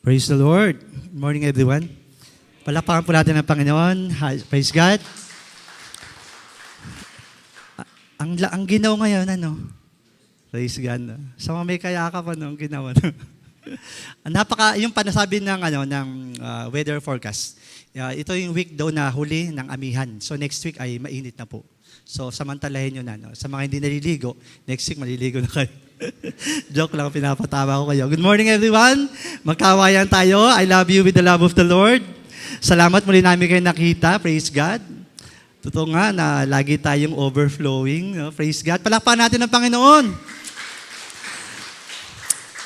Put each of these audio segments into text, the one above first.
Praise the Lord. Good morning, everyone. Palakpakan po natin ang Panginoon. Praise God. Ang ginaw ngayon, ano? Praise God. Sa mga may kayakap, ano? Ang ginaw, ano? Yung panasabi ng weather forecast. Ito yung week daw na huli ng amihan. So next week ay mainit na po. So samantalahin nyo na. No? Sa mga hindi naliligo, next week maliligo na kayo. Joke lang, pinapatawa ko kayo. Good morning, everyone. Magkawayan tayo. I love you with the love of the Lord. Salamat muli namin kayo nakita. Praise God. Totoo nga na lagi tayong overflowing. No? Praise God. Palakpakan natin ang Panginoon.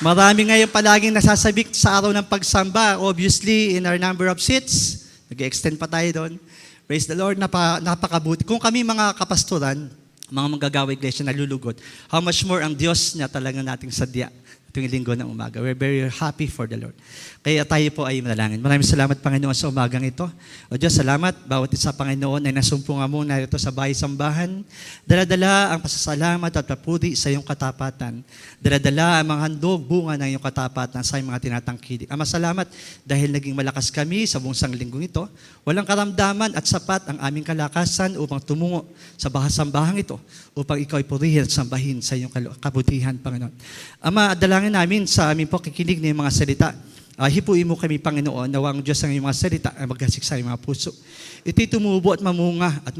Marami ngayon palaging nasasabik sa araw ng pagsamba. Obviously, in our number of seats, nag-extend pa tayo doon. Praise the Lord, napakabuti. Kung kami mga kapastoran, mga manggagawa iglesia nalulugod, how much more ang Diyos na talaga nating sadya tuwing linggo ng umaga. We're very happy for the Lord. Kaya tayo po ay manalangin. Maraming salamat, Panginoon, sa umagang ito. O Diyos, salamat. Bawat isa, Panginoon, ay nasumpungan mo na ito sa bahay-sambahan. Daladala ang pasasalamat at papuri sa iyong katapatan. Daladala ang mga handog, bunga ng iyong katapatan sa iyong mga tinatangkilik. Ama, salamat dahil naging malakas kami sa buong linggong ito. Walang karamdaman at sapat ang aming kalakasan upang tumungo sa bahay-sambahan ito upang ikaw ay purihin at sambahin sa iyong kabutihan, Panginoon. Ama, dalangin namin sa aming pakikinig ng mga salita. Hipuin mo kami, Panginoon, nawa ang Diyos ang iyong mga salita ay magkasik sa iyong mga puso. Ito'y tumubo at mamunga at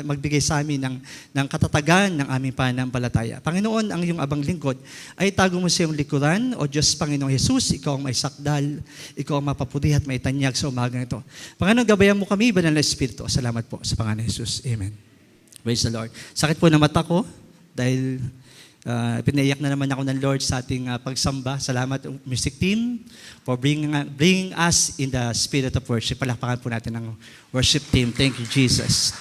magbigay sa amin ng katatagan ng aming pananampalataya. Panginoon, ang iyong abang lingkod ay tago mo sa iyong likuran. O Diyos, Panginoong Jesus, ikaw ang may sakdal, ikaw ang mapapuri at may tanyag sa umagang ito. Panginoon, gabayan mo kami, Banal na Espiritu. Salamat po sa Panginoon Jesus. Amen. Praise the Lord. Sakit po na mata ko dahil pinaiyak na naman ako ng Lord sa ating pagsamba. Salamat music team for bringing us in the spirit of worship. Palakpakan po natin ang worship team. Thank you, Jesus.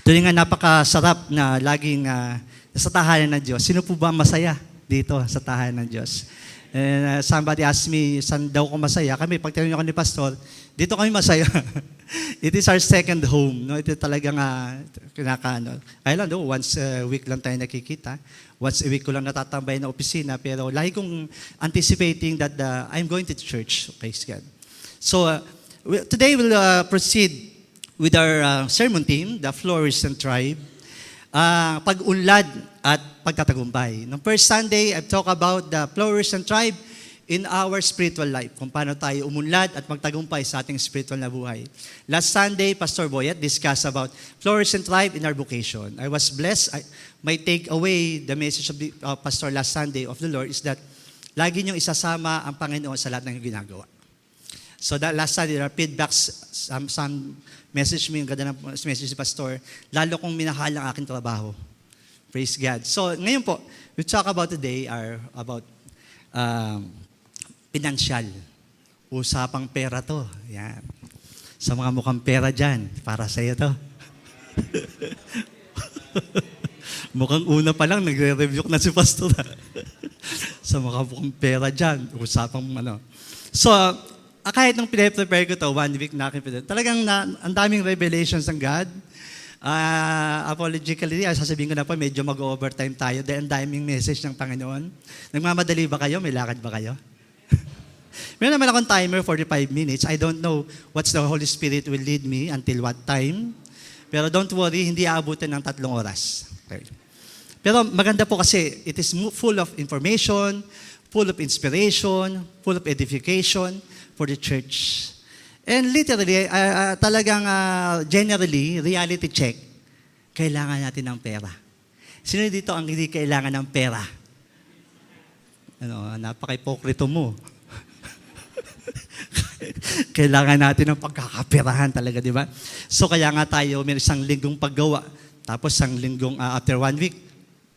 Tuloy nga napakasarap na laging sa tahanan ng Diyos. Sino po ba masaya dito sa tahanan ng Diyos? And somebody asked me, saan daw ko masaya? Kami, pag tinanong ako ni Pastor, dito kami masaya. It is our second home. No? Ito talagang kinakaano. Kaya lang, once a week lang tayo nakikita. Once a week ko lang natatambay na opisina. Pero lagi kong anticipating that I'm going to church. Praise God. So, today we'll proceed with our sermon theme, the Florissant Tribe. Pag-unlad at pagtatagumpay. Noong first Sunday, I've talked about the Florissant Tribe in our spiritual life. Kung paano tayo umunlad at magtagumpay sa ating spiritual na buhay. Last Sunday, Pastor Boyet discussed about Florissant Tribe in our vocation. I was blessed. My take away, the message of the Pastor last Sunday of the Lord is that lagi niyong isasama ang Panginoon sa lahat ng ginagawa. So that last Sunday, there are feedbacks, some message mo yung ganda ng message si Pastor, lalo kong minahal ang aking trabaho. Praise God. So ngayon po, we talk about today are about financial. Usapang pera to. Yan. Sa mga mukhang pera dyan, para sa iyo to. Mukhang una pa lang, nagre-review na si Pastor. Sa mga mukhang pera dyan, usapang ano. So, kahit nung pinaprepare ko to, 1 week na akin, talagang ang daming revelations ng God. Apologically, sasabihin ko na po, medyo mag-overtime tayo dahil ang daming message ng Panginoon. Nagmamadali ba kayo? May lakad ba kayo? Meron naman akong timer, 45 minutes. I don't know what's the Holy Spirit will lead me until what time. Pero don't worry, hindi aabutin ng 3 oras. Okay. Pero maganda po kasi it is full of information, full of inspiration, full of edification for the church. And literally, generally, reality check, kailangan natin ng pera. Sino dito ang hindi kailangan ng pera? Napaka-ipokrito mo. Kailangan natin ng pagkakaperahan talaga, di ba? So kaya nga tayo, may isang linggong paggawa. Tapos isang linggong after 1 week,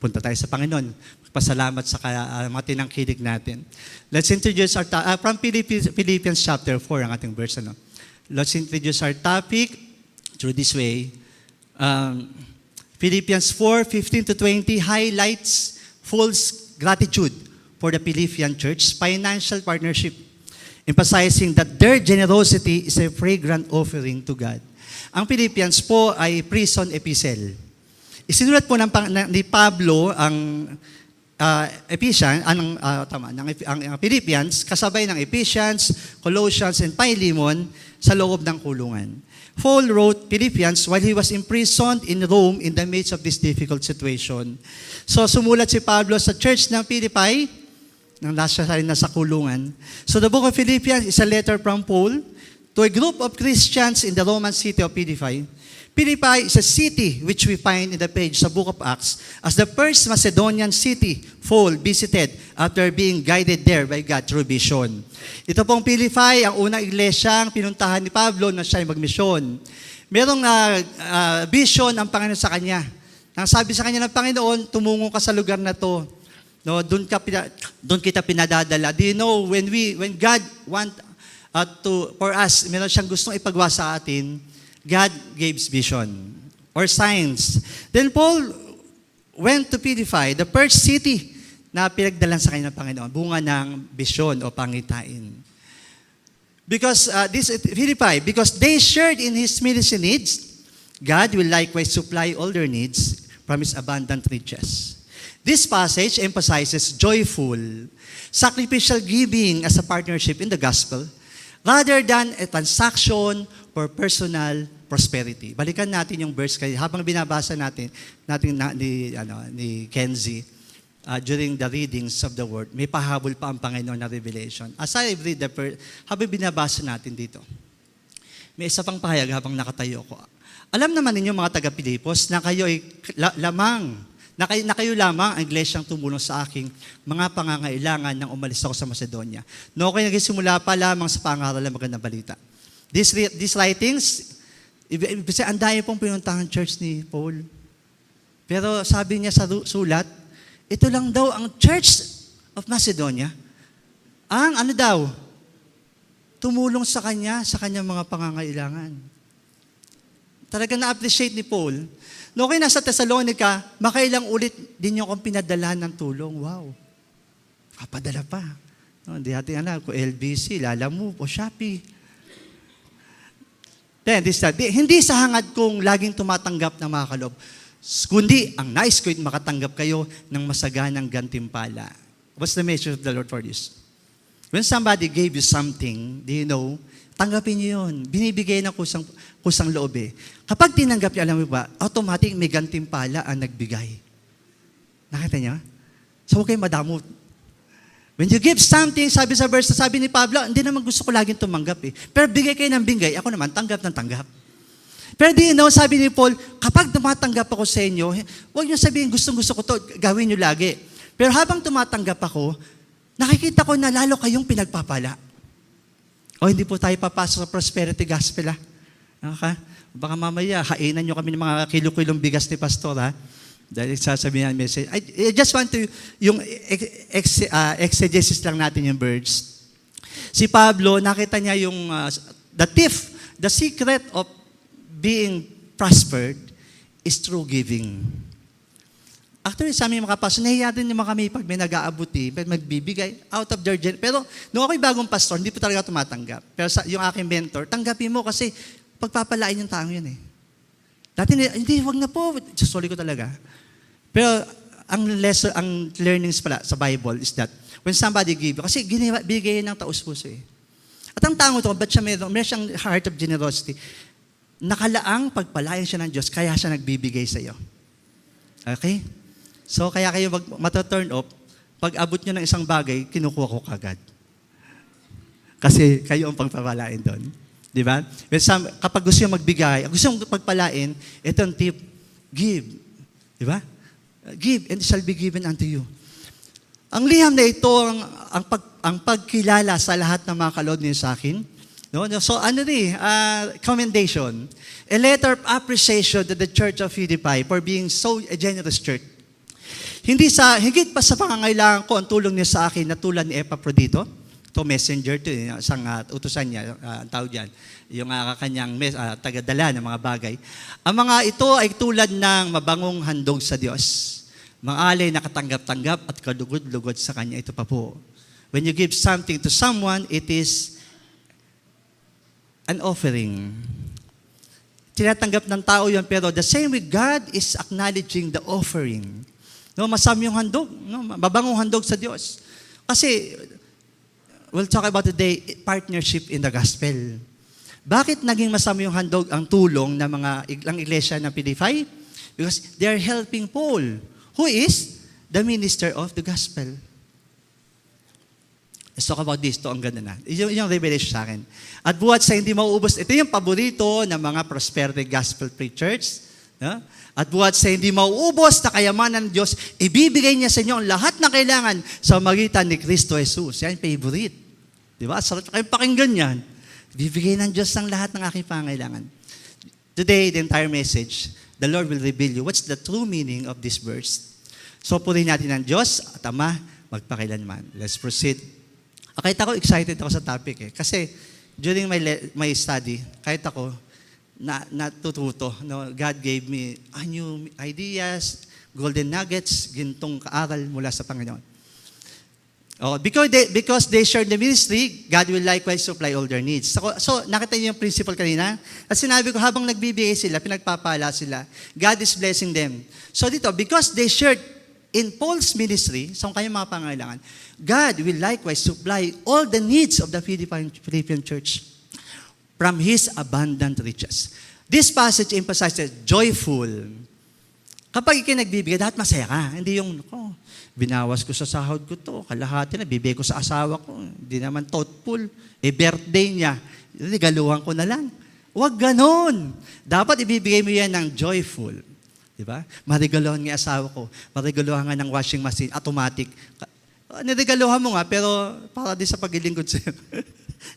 punta tayo sa Panginoon. Pasalamat sa mga tinangkilig natin. Let's introduce our from Philippians chapter 4 ang ating verse. Let's introduce our topic through this way. Philippians 4:15-20 highlights false gratitude for the Philippian church, financial partnership, emphasizing that their generosity is a fragrant offering to God. Ang Philippians po ay prison epistle. Isinulat po ni Pablo ang ang Philippians, kasabay ng Ephesians, Colossians, and Philemon sa loob ng kulungan. Paul wrote Philippians while he was imprisoned in Rome in the midst of this difficult situation. So sumulat si Pablo sa church ng Philippi, nang nasa kulungan. So the book of Philippians is a letter from Paul to a group of Christians in the Roman city of Philippi. Philippi is a city which we find in the page sa book of Acts as the first Macedonian city Paul visited after being guided there by God through vision. Ito pong Philippi, ang unang iglesyang pinuntahan ni Pablo na siya ay magmisyon. Merong vision ang Panginoon sa kanya. Nang sabi sa kanya ng Panginoon, tumungo ka sa lugar na to. No, doon kita pinadadala. Do you know, when God for us, meron siyang gustong ipagawa sa atin, God gives vision or signs. Then Paul went to Philippi, the first city na pinagdalan sa kanya ng Panginoon, bunga ng vision o pangitain. Because they shared in His medicine needs, God will likewise supply all their needs from His abundant riches. This passage emphasizes joyful, sacrificial giving as a partnership in the gospel, rather than a transaction for personal prosperity. Balikan natin yung verse kayo. Habang binabasa natin ni Kenzie, during the readings of the Word, may pahabol pa ang Panginoon na revelation. As I read the verse, habang binabasa natin dito, may isa pang pahayag habang nakatayo ko. Alam naman ninyo mga taga-Pilipos na kayo ay na kayo lamang ang iglesyang tumulong sa aking mga pangangailangan nang umalis ako sa Macedonia. No, kayo nagsimula pa lamang sa pangaral ng magandang balita. These writings, ang dami pong pinuntahan church ni Paul. Pero sabi niya sa sulat, ito lang daw ang Church of Macedonia. Tumulong sa kanyang mga pangangailangan. Talagang na-appreciate ni Paul. No, kayo nasa Thessalonica, makailang ulit din yung akong pinadalahan ng tulong. Wow. Kapadala pa. No, hindi natin alam kung LBC, Lalamove, o Shopee. Then, hindi sa hangad kong laging tumatanggap ng mga kaloob, kundi ang nais ko'y makatanggap kayo ng masaganang gantimpala. What's the message of the Lord for this? When somebody gave you something, do you know, tanggapin niyo yun. Binibigay ng kusang loob eh. Kapag tinanggap niyo, alam mo ba, automatic may gantimpala ang nagbigay. Nakita niyo? So huwag kayong madamot. When you give something, sabi sa verse, sabi ni Pablo, hindi naman gusto ko laging tumanggap eh. Pero bigay kayo ng bigay, ako naman, tanggap ng tanggap. Pero di you know, sabi ni Paul, kapag tumatanggap ako sa inyo, huwag niyo sabihin, gustong-gusto ko to, gawin niyo lagi. Pero habang tumatanggap ako, nakikita ko na lalo kayong pinagpapala. O hindi po tayo papasok sa prosperity gospel ha. Okay? Baka mamaya, hainan niyo kami ng mga kilo-kilong bigas ni Pastor ha. Dahil sasabihin ng message. I just want to, yung exegesis lang natin yung words. Si Pablo, nakita niya yung, the secret of being prospered is through giving. Actually, sa aming mga pastor, nahiya din naman kami pag may nag-aabuti, magbibigay out of their pero nung ako'y bagong pastor, hindi po talaga tumatanggap. Pero yung aking mentor, tanggapin mo kasi pagpapalain yung taong yun eh. Dati, hindi, wag na po. Sorry ko talaga. Pero ang learnings pala sa Bible is that when somebody give, kasi bigay ng taus-puso eh. At ang tao ito, ba't siya meron siyang heart of generosity? Nakalaang pagpalain siya ng Diyos, kaya siya nagbibigay sa iyo. Okay? So, kaya kayo mata-turn off, pag abot nyo ng isang bagay, kinukuha ko kagad. Kasi kayo ang pagpapalain doon. Di ba? Kapag gusto nyo magbigay, gusto nyo pagpalain, ito ang tip, give. Di ba? Give, and it shall be given unto you. Ang liham na ito, ang pagkilala sa lahat ng mga kaloob niyo sa akin. No? So, commendation. A letter of appreciation to the Church of Philippi for being so a generous church. Higit pa sa pangangailangan ko ang tulong niya sa akin na tulad ni Epaprodito. Ito, messenger to, isang utusan niya, ang tawag dyan, yung kanyang tagadala ng mga bagay. Ang mga ito ay tulad ng mabangong handog sa Diyos. Mga alay na katanggap-tanggap at kalugod-lugod sa Kanya, ito pa po. When you give something to someone, it is an offering. Tinatanggap ng tao yun, pero the same way God is acknowledging the offering. No, masam yung handog, no, mabangong handog sa Diyos. Kasi we'll talk about today partnership in the gospel. Bakit naging masama yung handog ang tulong ng mga ilang iglesia ng Pilipay? Because they are helping Paul, who is the minister of the gospel. Let's talk about this. Ito ang ganda na. Yung revelation sa akin. At buhat sa hindi mauubos, ito yung paborito ng mga prosperity gospel preachers. No? At buhat sa hindi mauubos na kayamanan ng Diyos, ibibigay niya sa inyo ang lahat ng kailangan sa magitan ni Kristo Jesus. Yan yung favorite. Di ba? Sarap kayong pakinggan yan. Ibibigay ng Diyos ang lahat ng aking pangailangan. Today, the entire message, the Lord will reveal you what's the true meaning of this verse. So, purihin natin ang Diyos at Ama magpakailanman. Let's proceed. Kahit ako, excited ako sa topic eh. Kasi during my study, kahit ako, natututo. No? God gave me new ideas, golden nuggets, gintong kaaral mula sa Panginoon. Because they shared the ministry, God will likewise supply all their needs. So nakita niyo yung principle kanina? At sinabi ko, habang nagbibigay sila, pinagpapala sila, God is blessing them. So dito, because they shared in Paul's ministry, sa kanyang mga pangailangan, God will likewise supply all the needs of the Philippian church from His abundant riches. This passage emphasizes joyful. Kapag ikinagbibigay, dapat masaya ka. Hindi yung, binawas ko sa sahod ko to, kalahati na, bibigay ko sa asawa ko. Hindi naman thoughtful. Birthday niya, regaluhan ko na lang. Huwag ganon. Dapat ibibigay mo yan ng joyful. Diba? Marigaluhan nga asawa ko. Marigaluhan nga ng washing machine, automatic. Niregaluhan mo nga, pero para din sa paglilingkod sa'yo.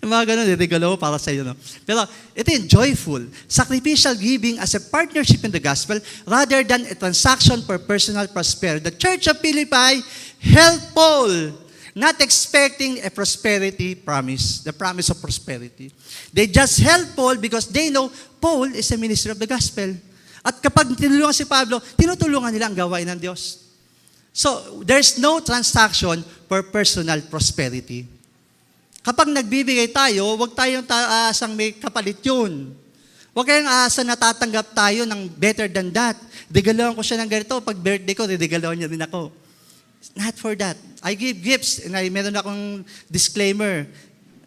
Yung mga ganun, niregalo para sa'yo. No? Pero ito yung joyful. Sacrificial giving as a partnership in the gospel rather than a transaction for personal prosperity. The Church of Philippi helped Paul, not expecting a prosperity promise, the promise of prosperity. They just helped Paul because they know Paul is a minister of the gospel. At kapag tinulungan si Pablo, tinutulungan nila ang gawain ng Diyos. So, there's no transaction for personal prosperity. Kapag nagbibigay tayo, huwag tayong aasang may kapalit yun. Huwag kayong aasa na tatanggap tayo ng better than that. Regaluhan ko siya ng ganito, pag birthday ko, regaluhan niya din ako. Not for that. I give gifts, and meron akong disclaimer.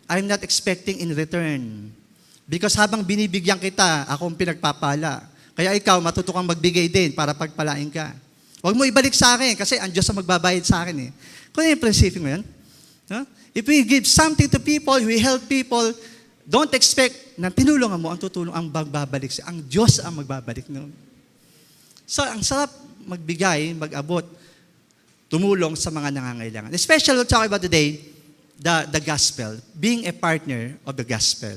I'm not expecting in return. Because habang binibigyan kita, akong pinagpapala. Kaya ikaw, matuto kang magbigay din para pagpalain ka. Huwag mo ibalik sa akin kasi ang Diyos ang magbabayad sa akin eh. Kung ano yung prinsipyo mo yan? Huh? If we give something to people, we help people, don't expect na tinulungan mo ang tutulong ang magbabalik. Ang Diyos ang magbabalik. No? So, ang sarap magbigay, mag-abot, tumulong sa mga nangangailangan. Especially, we'll talk about today, the gospel, being a partner of the gospel.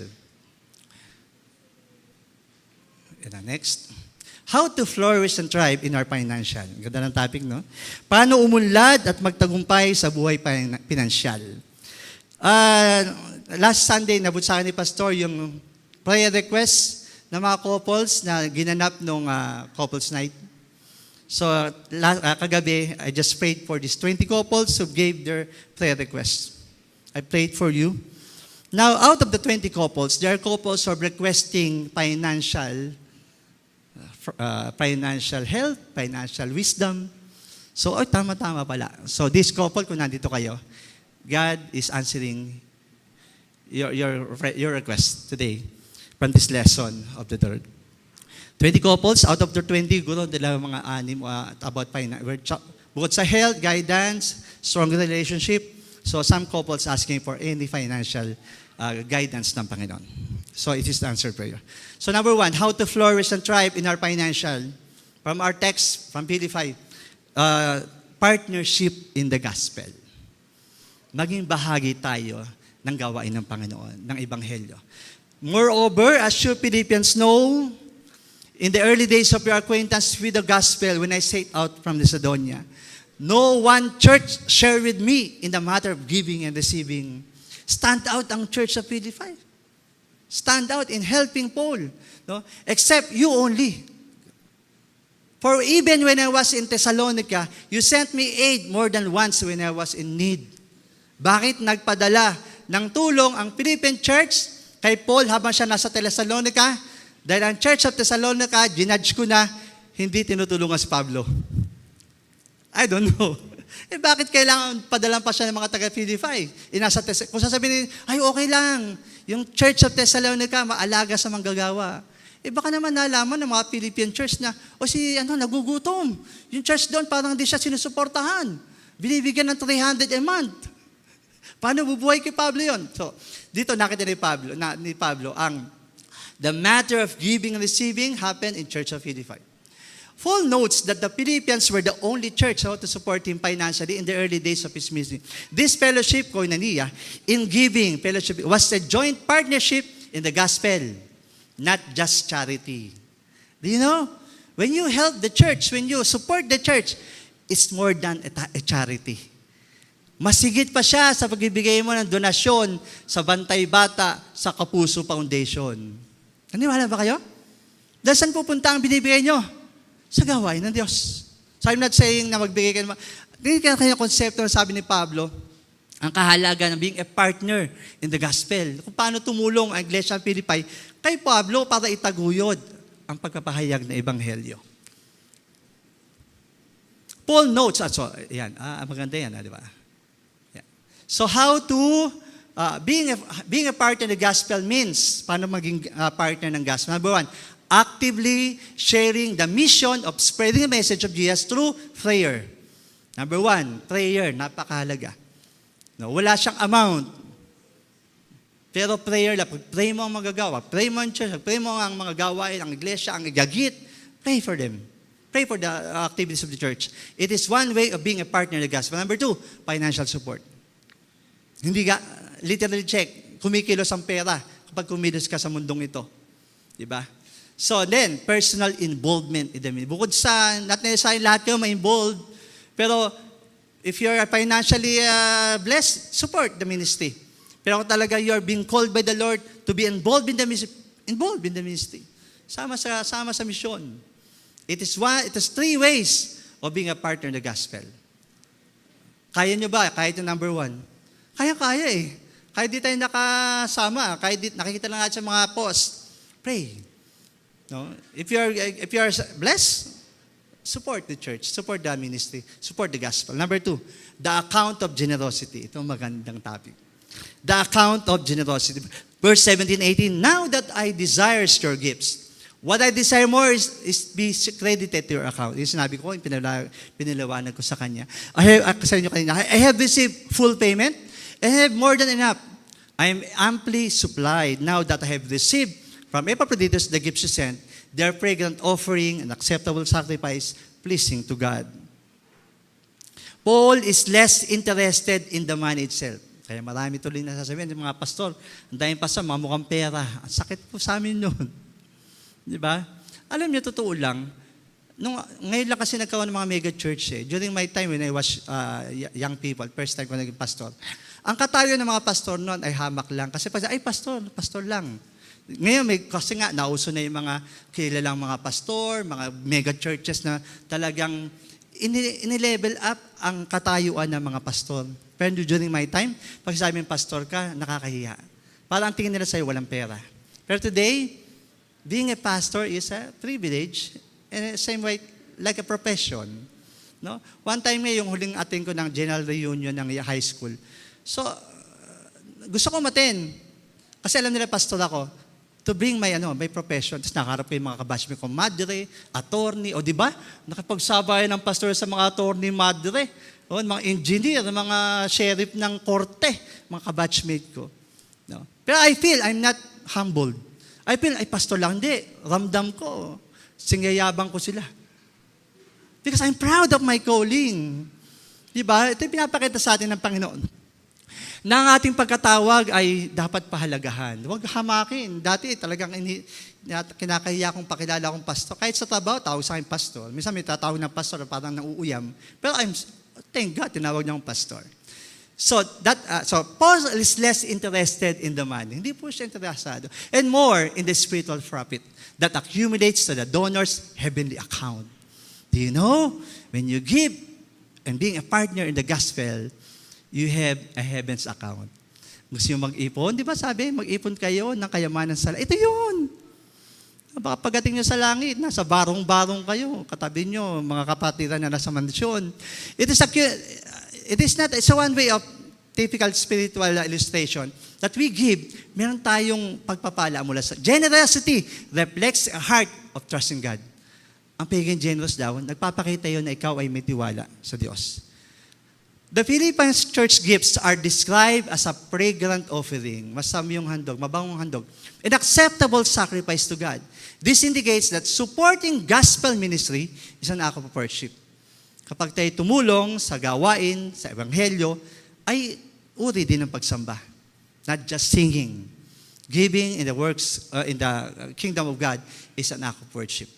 And next, how to flourish and thrive in our financial. Ganda ng topic, no? Paano umunlad at magtagumpay sa buhay pinansyal. Last Sunday, nabut sa akin ni Pastor yung prayer request ng mga couples na ginanap nung couples night. So, kagabi, I just prayed for these 20 couples who gave their prayer requests. I prayed for you. Now, out of the 20 couples, there are couples who are requesting financial health, financial wisdom. So, tama-tama pala. So, this couple, kung nandito kayo, God is answering your request today from this lesson of the Lord. 20 couples, out of the 20, guro nila mga anim about finance. Bukod sa health, guidance, strong relationship. So, some couples asking for any financial guidance ng Panginoon. So, it is the answered prayer. So, number one, how to flourish and thrive in our financial. From our text, from Philippi, partnership in the gospel. Maging bahagi tayo ng gawain ng Panginoon, ng Ebanghelyo. Moreover, as you Philippians know, in the early days of your acquaintance with the gospel, when I set out from Macedonia, no one church shared with me in the matter of giving and receiving. Stand out ang Church of Philippi. Stand out in helping Paul. No? Except you only. For even when I was in Thessalonica, you sent me aid more than once when I was in need. Bakit nagpadala ng tulong ang Philippine Church kay Paul habang siya nasa Thessalonica? Dahil ang Church of Thessalonica, ginudge ko na, hindi tinutulungan si Pablo. I don't know. Bakit kailangan padalan pa siya ng mga taga-Philippi? Kung sasabihin, ay okay lang, yung Church of Thessalonica, maalaga sa manggagawa. Baka naman nalaman ng mga Philippine church na, nagugutom. Yung church doon parang hindi siya sinusuportahan. Binibigyan ng 300 a month. Paano bubuhay kay Pablo yun? So, dito nakita ni Pablo ang the matter of giving and receiving happened in Church of Philippi. Paul notes that the Philippians were the only church to support him financially in the early days of his ministry. This fellowship, koinonia, in giving fellowship was a joint partnership in the gospel, not just charity. Do you know? When you help the church, when you support the church, it's more than a charity. Masigit pa siya sa pagbibigay mo ng donasyon sa Bantay Bata sa Kapuso Foundation. Naniwala ba kayo? Dahil saan pupunta ang binibigay nyo? Sa gawain ng Diyos. So I'm not saying na magbigay kayo. Ganyan kaya konsepto na sabi ni Pablo, ang kahalaga ng being a partner in the gospel. Kung paano tumulong ang Iglesia ng Philippi kay Pablo para itaguyod ang pagpapahayag ng Ebanghelyo. Paul notes, maganda yan, di ba? Yeah. So how to, being a partner in the gospel means, paano maging partner ng gospel? Number one, actively sharing the mission of spreading the message of Jesus through prayer. Number one, prayer, napakahalaga. No, wala siyang amount. Pero prayer lang. Pray mo ang magagawa. Pray mo ang church. Pray mo ang mga gawain, ang iglesia, ang igagit. Pray for them. Pray for the activities of the church. It is one way of being a partner in the gospel. Number two, financial support. Hindi ka, literally check, kumikilos ang pera kapag kumilos ka sa mundong ito. Diba? So then, personal involvement in the ministry. Bukod sa, not necessarily lahat kayo ma-involved, pero if you're financially blessed, support the ministry. Pero kung talaga you're being called by the Lord to be involved in the ministry. Sama sa mission. It is three ways of being a partner in the gospel. Kaya nyo ba? Kahit yung number one. Kaya eh. Kahit di tayo nakasama, kahit di nakikita lang natin sa mga post, pray. No? If you are blessed, support the church, support the ministry, support the gospel. Number two, the account of generosity. Ito magandang topic. The account of generosity. Verse 17-18, now that I desire your gifts, what I desire more is be credited to your account. Yung sinabi ko, pinalawanan ko sa kanya. I have received full payment and have more than enough. I am amply supplied now that I have received from Epaphroditus the gifts you sent, their fragrant offering, an acceptable sacrifice, pleasing to God. Paul is less interested in the money itself. Kaya marami tuloy na sasabihin ng mga pastor, ang daming pastor, mga mukhang pera. Ang sakit po sa amin yun. Di ba? Alam niyo, totoo lang, ngayon lang kasi nagkaroon ng mga mega church eh. During my time when I was young people, first time ko naging pastor, ang katayo ng mga pastor noon ay hamak lang. Kasi pastor lang. Ngayon, kasi nga, nauso na yung mga kilalang mga pastor, mga mega churches na talagang ini-level up ang katayuan ng mga pastor. Pero during my time, pag sabi ng pastor ka, nakakahiya. Parang ang tingin nila sa'yo, walang pera. Pero today, being a pastor is a privilege, and same way, like a profession. No? One time yung huling attend ko ng general reunion ng high school. So, gusto ko maten. Kasi alam nila, pastor ako, to bring my profession. Tapos nakaharap ko yung mga kabatchmate ko, madre, attorney, o di ba? Nakapagsabayan ng pastor sa mga attorney, madre, o mga engineer, mga sheriff ng korte, mga kabatchmate ko. No? Pero I feel I'm not humbled. I feel, pastor lang, hindi. Ramdam ko. Singyayabang ko sila. Because I'm proud of my calling. Di ba? Ito yung pinapakita sa atin ng Panginoon. Na ang ating pagkatawag ay dapat pahalagahan. Huwag hamakin. Dati talagang kinakahiya kong pakilala akong pastor. Kahit sa trabaho, tawag sa akin pastor. Minsan may tatawag ng pastor, parang nauuyam. Pero thank God, tinawag niya akong pastor. So Paul is less interested in the money. Hindi po siya interesado. And more in the spiritual profit that accumulates to the donor's heavenly account. Do you know? When you give and being a partner in the gospel, you have a heaven's account. Gusto nyo mag-ipon? Di ba sabi, mag-ipon kayo ng kayamanan sa... Ito yun. Baka pagdating nyo sa langit, nasa barong-barong kayo, katabi nyo, mga kapatiran na nasa mansyon. It's a one way of typical spiritual illustration that we give, meron tayong pagpapala mula sa generosity reflects a heart of trust in God. Ang pagiging generous daw, nagpapakita yun na ikaw ay may tiwala sa Diyos. The Philippines church gifts are described as a fragrant offering, masamyong handog, mabangong handog, an acceptable sacrifice to God. This indicates that supporting gospel ministry is an act of worship. Kapag tayo tumulong sa gawain, sa ebanghelyo, ay uri din ng pagsamba. Not just singing. Giving in the works, in the kingdom of God is an act of worship.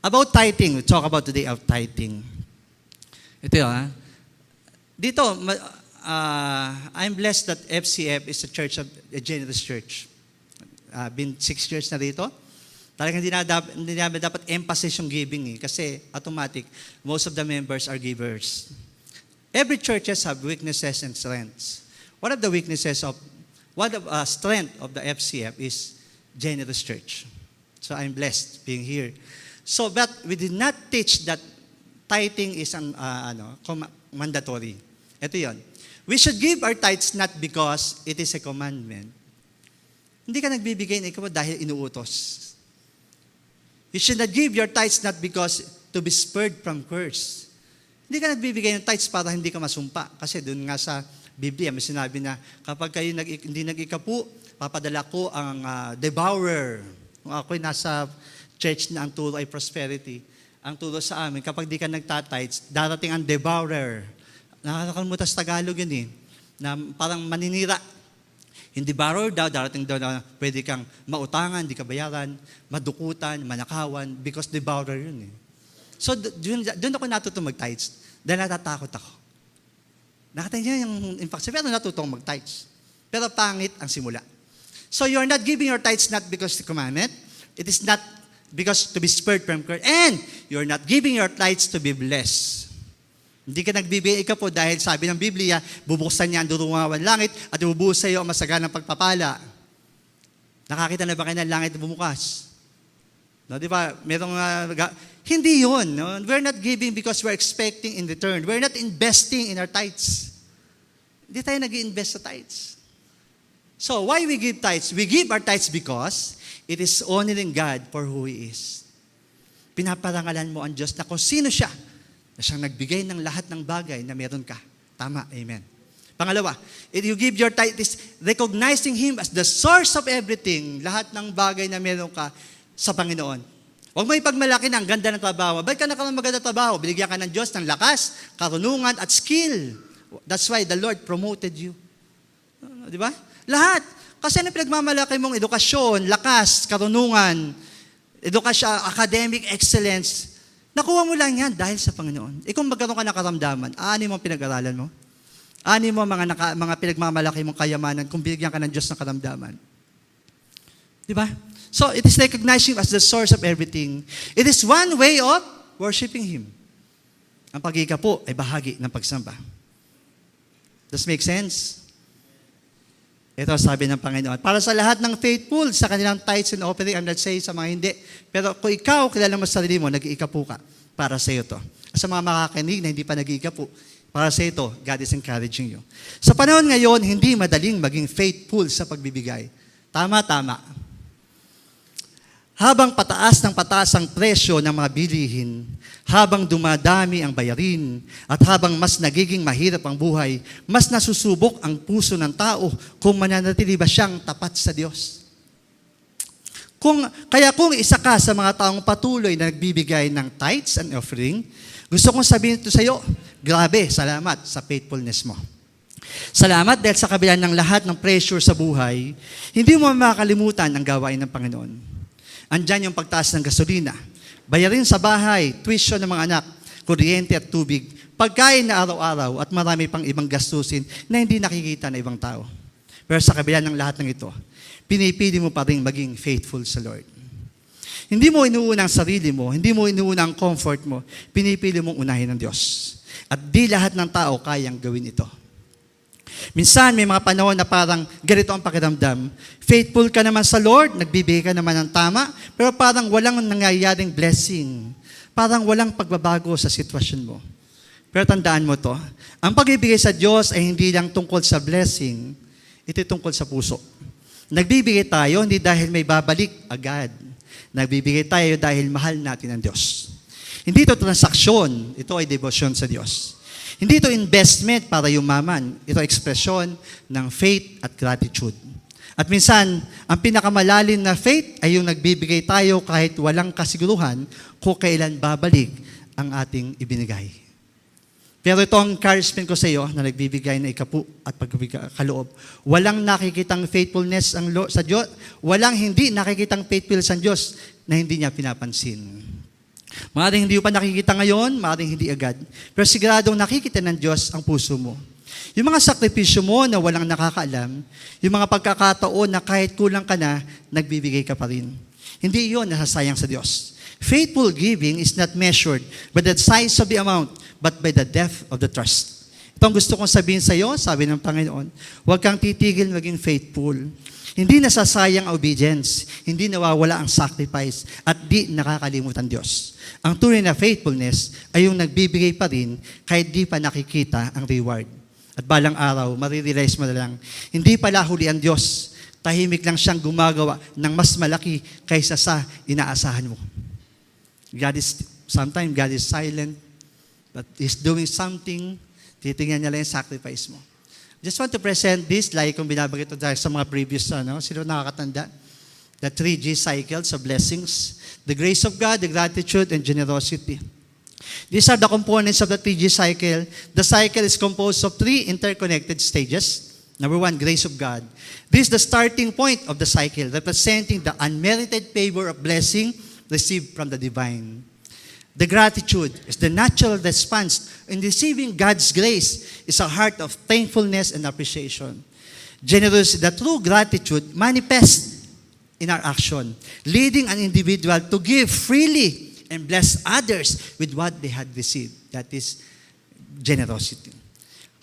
About tithing, we talk about today of tithing. Ito yun, dito, I'm blessed that FCF is a generous church. Been 6 years na dito. Talagang hindi namin dapat emphasis yung giving kasi automatic, most of the members are givers. Every churches have weaknesses and strengths. One of the strength of the FCF is generous church. So I'm blessed being here. So, but we did not teach that tithing is mandatory. Ito yun. We should give our tithes not because it is a commandment. Hindi ka nagbibigay ng ikaw dahil inuutos. You should not give your tithes not because to be spared from curse. Hindi ka nagbibigay ng tithes para hindi ka masumpa. Kasi doon nga sa Biblia, may sinabi na kapag kayo hindi nag-ikapu, papadala ko ang devourer. Kung ako'y nasa church na ang turo ay prosperity, ang turo sa amin, kapag di ka nagtatites, darating ang devourer. Nakakalimutan sa Tagalog yun na parang maninira. Yung devourer daw, darating daw na pwede kang mautangan, di ka bayaran, madukutan, manakawan, because devourer yun . So, doon ako natutong mag-tites. Dahil natatakot ako. Nakatingin yung impact. Pero natutong mag-tites. Pero pangit ang simula. So, you're not giving your tithes not because the commandment. It is not because to be spared from curse. And you're not giving your tithes to be blessed. Hindi ka nagbibigay ka po dahil sabi ng Biblia, bubuksan niya ang durungawan langit at ibubuhos sa iyo ang masaganang pagpapala. Nakakita na ba kayo ng langit na bumukas? No, di ba? Hindi yun. No? We're not giving because we're expecting in return. We're not investing in our tithes. Hindi tayo nag-i-invest sa tithes. So, why we give tithes? We give our tithes because it is honoring God for who He is. Pinaparangalan mo ang Diyos na kung sino siya, na siyang nagbigay ng lahat ng bagay na meron ka. Tama, amen. Pangalawa, if you give your tithe, it is recognizing Him as the source of everything. Lahat ng bagay na meron ka sa Panginoon. Huwag mo ipagmalaki na ang ganda ng trabaho. Ba't ka nakaroon maganda trabaho? Binigyan ka ng Diyos ng lakas, karunungan, at skill. That's why the Lord promoted you. Di ba? Lahat. Kasi ano pinagmamalaki mong edukasyon, lakas, karunungan, academic excellence, nakuha mo lang yan dahil sa Panginoon. Kung magkaroon ka ng karamdaman, ani mo ang pinag-aralan mo? Ani mo mga pinagmamalaki mong kayamanan kung binigyan ka ng Diyos ng karamdaman? Di ba? So, it is recognizing Him as the source of everything. It is one way of worshiping Him. Ang pag-ikapo ay bahagi ng pagsamba. Does make sense? Ito sabi ng Panginoon. Para sa lahat ng faithful sa kanilang tithes and offering, I'm not saying sa mga hindi. Pero kung ikaw, kilala mo sa sarili mo, nag-iikapo ka, para sa iyo to. Sa mga makakanig na hindi pa nag-iikapo, para sa iyo to, God is encouraging you. Sa panahon ngayon, hindi madaling maging faithful sa pagbibigay. Tama. Habang pataas ang presyo ng mga bilihin, habang dumadami ang bayarin, at habang mas nagiging mahirap ang buhay, mas nasusubok ang puso ng tao kung mananatili ba siyang tapat sa Diyos. Kaya kung isa ka sa mga taong patuloy na nagbibigay ng tithes and offering, gusto kong sabihin ito sa iyo, grabe, salamat sa faithfulness mo. Salamat dahil sa kabila ng lahat ng pressure sa buhay, hindi mo makakalimutan ang gawain ng Panginoon. Andyan yung pagtaas ng gasolina, bayarin sa bahay, tuition ng mga anak, kuryente at tubig, pagkain na araw-araw at marami pang ibang gastusin na hindi nakikita ng ibang tao. Pero sa kabila ng lahat ng ito, pinipili mo pa rin maging faithful sa Lord. Hindi mo inuuna ang sarili mo, hindi mo inuuna ang comfort mo, pinipili mong unahin ng Diyos. At di lahat ng tao kayang gawin ito. Minsan, may mga panahon na parang ganito ang pakiramdam. Faithful ka naman sa Lord, nagbibigay ka naman ng tama, pero parang walang nangyayaring blessing. Parang walang pagbabago sa sitwasyon mo. Pero tandaan mo to, ang pagbibigay sa Diyos ay hindi lang tungkol sa blessing, ito tungkol sa puso. Nagbibigay tayo hindi dahil may babalik agad. Nagbibigay tayo dahil mahal natin ang Diyos. Hindi ito transaksyon, ito ay devotion sa Diyos. Hindi ito investment para yumaman. Ito ekspresyon ng faith at gratitude. At minsan, ang pinakamalalim na faith ay yung nagbibigay tayo kahit walang kasiguruhan kung kailan babalik ang ating ibinigay. Pero ito ang encouragement ko sa iyo na nagbibigay na ikapu at pagkaloob. Walang nakikitang faithfulness sa Diyos. Walang hindi nakikitang faithfulness sa Diyos na hindi niya pinapansin. Maaaring hindi mo pa nakikita ngayon, maaaring hindi agad. Pero siguradong nakikita ng Diyos ang puso mo. Yung mga sakripisyo mo na walang nakakaalam, yung mga pagkakataon na kahit kulang ka na, nagbibigay ka pa rin. Hindi yun nasasayang sa Diyos. Faithful giving is not measured by the size of the amount, but by the depth of the trust. Ito ang gusto kong sabihin sa iyo, sabi ng Panginoon, huwag kang titigil maging faithful. Hindi nasasayang ang obedience, hindi nawawala ang sacrifice, at di nakakalimutan Diyos. Ang tunay na faithfulness ay yung nagbibigay pa rin kahit di pa nakikita ang reward. At balang araw, marirealize mo na lang, hindi pala huli ang Diyos, tahimik lang siyang gumagawa ng mas malaki kaysa sa inaasahan mo. Sometimes God is silent, but He's doing something, titingnan niya lang yung sacrifice mo. Just want to present this, like kung binabagay ito sa mga previous, sino nakakatanda? The 3G cycles of blessings, the grace of God, the gratitude, and generosity. These are the components of the 3G cycle. The cycle is composed of 3 interconnected stages. Number 1, grace of God. This is the starting point of the cycle, representing the unmerited favor of blessing received from the divine. The gratitude is the natural response in receiving God's grace is a heart of thankfulness and appreciation. Generosity, the true gratitude manifests in our action, leading an individual to give freely and bless others with what they had received. That is generosity.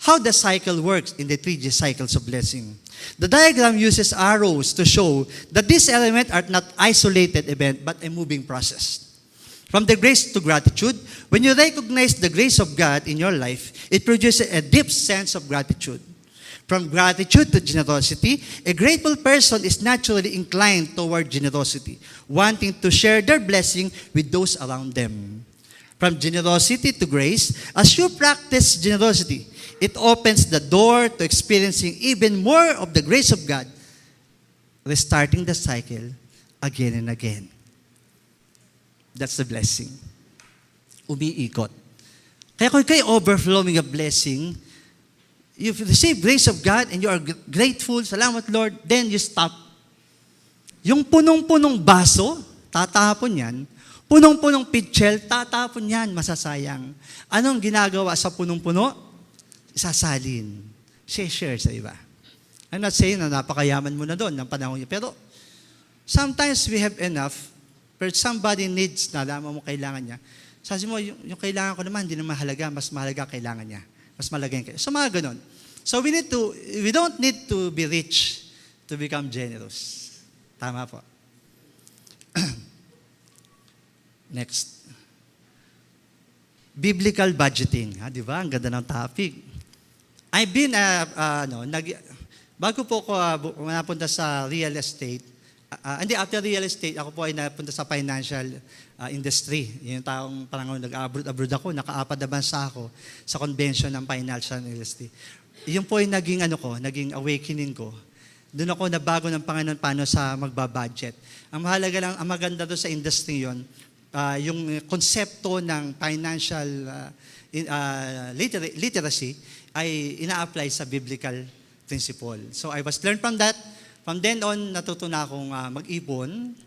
How the cycle works in the 3G cycles of blessing. The diagram uses arrows to show that these elements are not isolated event but a moving process. From the grace to gratitude, when you recognize the grace of God in your life, it produces a deep sense of gratitude. From gratitude to generosity, a grateful person is naturally inclined toward generosity, wanting to share their blessing with those around them. From generosity to grace, as you practice generosity, it opens the door to experiencing even more of the grace of God, restarting the cycle again and again. That's the blessing. Umiikot. Kaya kung kayo overflowing of blessing, you've received grace of God and you are grateful, salamat Lord, then you stop. Yung punong-punong baso, tatapon yan. Punong-punong pitchel, tatapon yan, masasayang. Anong ginagawa sa punong-puno? Sasalin. Share sa iba. I'm not saying na napakayaman mo na doon ng panahon niya, pero sometimes we have enough. Pero somebody needs na alam mo kailangan niya. Sabi mo, yung kailangan ko naman, hindi na mahalaga, mas mahalaga kailangan niya. Mas mahalaga yung kailangan. So mga ganun. So we don't need to be rich to become generous. Tama po. Next. Biblical budgeting. Di ba? Ang ganda ng topic. I've been, bago po ko napunta sa real estate, after real estate, ako po ay napunta sa financial industry. Yung taong parang nag-abroad ako, naka-apat na bansa ako sa convention ng financial industry. Yung po ay naging awakening ko. Doon ako nabago ng Panginoon paano sa magbabudget. Ang mahalaga lang, ang maganda doon sa industry yon, yung konsepto ng financial literacy ay ina-apply sa biblical principle. So I was learned from that. From then on, natutunan akong mag-ipon.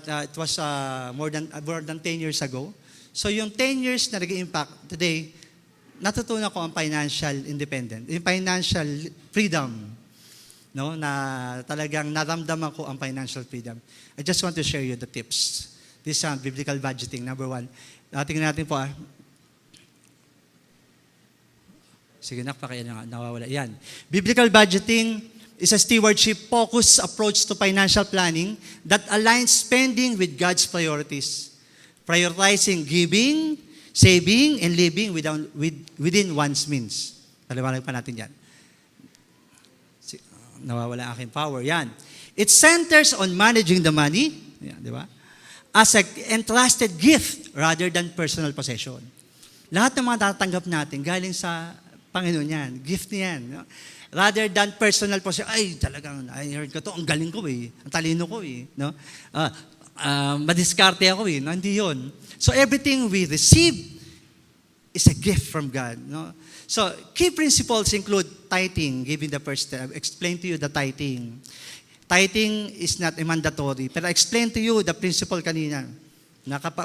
It was more than 10 years ago. So yung 10 years na nag-impact today, natutunan ko ang financial independence, yung financial freedom, no, na talagang naramdaman ko ang financial freedom. I just want to share you the tips. This is biblical budgeting, number 1. Tingnan natin po. Sige, nawawala. Yan. Biblical budgeting is a stewardship-focused approach to financial planning that aligns spending with God's priorities, prioritizing giving, saving, and living within one's means. Paliwanag pa natin yan. Nawawala ang aking power. Yan. It centers on managing the money, yan, di ba? As an entrusted gift rather than personal possession. Lahat ng mga tatanggap natin galing sa Panginoon yan. Gift niyan. No? Rather than personal possession. Ay, talagang, I heard ko to, ang galing ko eh. Ang talino ko eh. No? Madiskarte ako eh. No? Hindi yun. So everything we receive is a gift from God. No? So key principles include tithing, giving the first step. I explain to you the tithing. Tithing is not a mandatory. Pero I explain to you the principle kanina.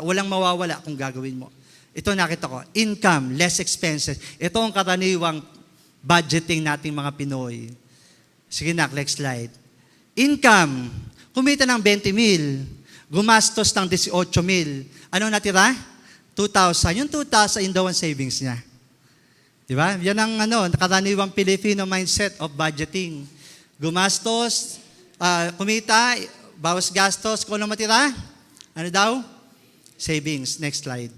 Walang mawawala kung gagawin mo. Ito nakita ko, income, less expenses. Ito ang karaniwang budgeting nating mga Pinoy. Sige na, next slide. Income, kumita ng 20,000, gumastos ng 18,000. Ano natira? 2,000. Yung 2,000, yun daw ang savings niya. Di ba? Yan ang karaniwang Filipino mindset of budgeting. Gumastos, kumita, bawas gastos, kung ano matira? Ano daw? Savings. Next slide.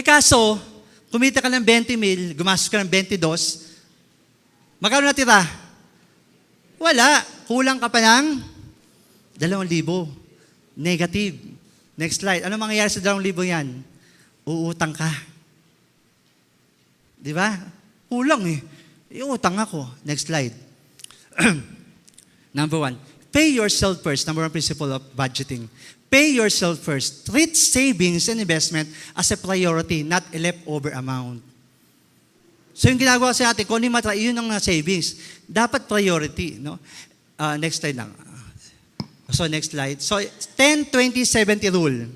Kaso, kumita ka ng 20,000, gumastos ka ng 22, magkano natira? Wala. Kulang ka pa ng 2,000. Negative. Next slide. Ano mangyayari sa 2,000 yan? Uutang ka. Di ba? Kulang eh. Iutang ako. Next slide. Number 1. Pay yourself first. Number 1 principle of budgeting. Pay yourself first. Treat savings and investment as a priority, not a leftover amount. So yung ginagawa sa atin, kung ano yun ang savings, dapat priority. No? Next slide lang. So next slide. So 10-20-70 rule.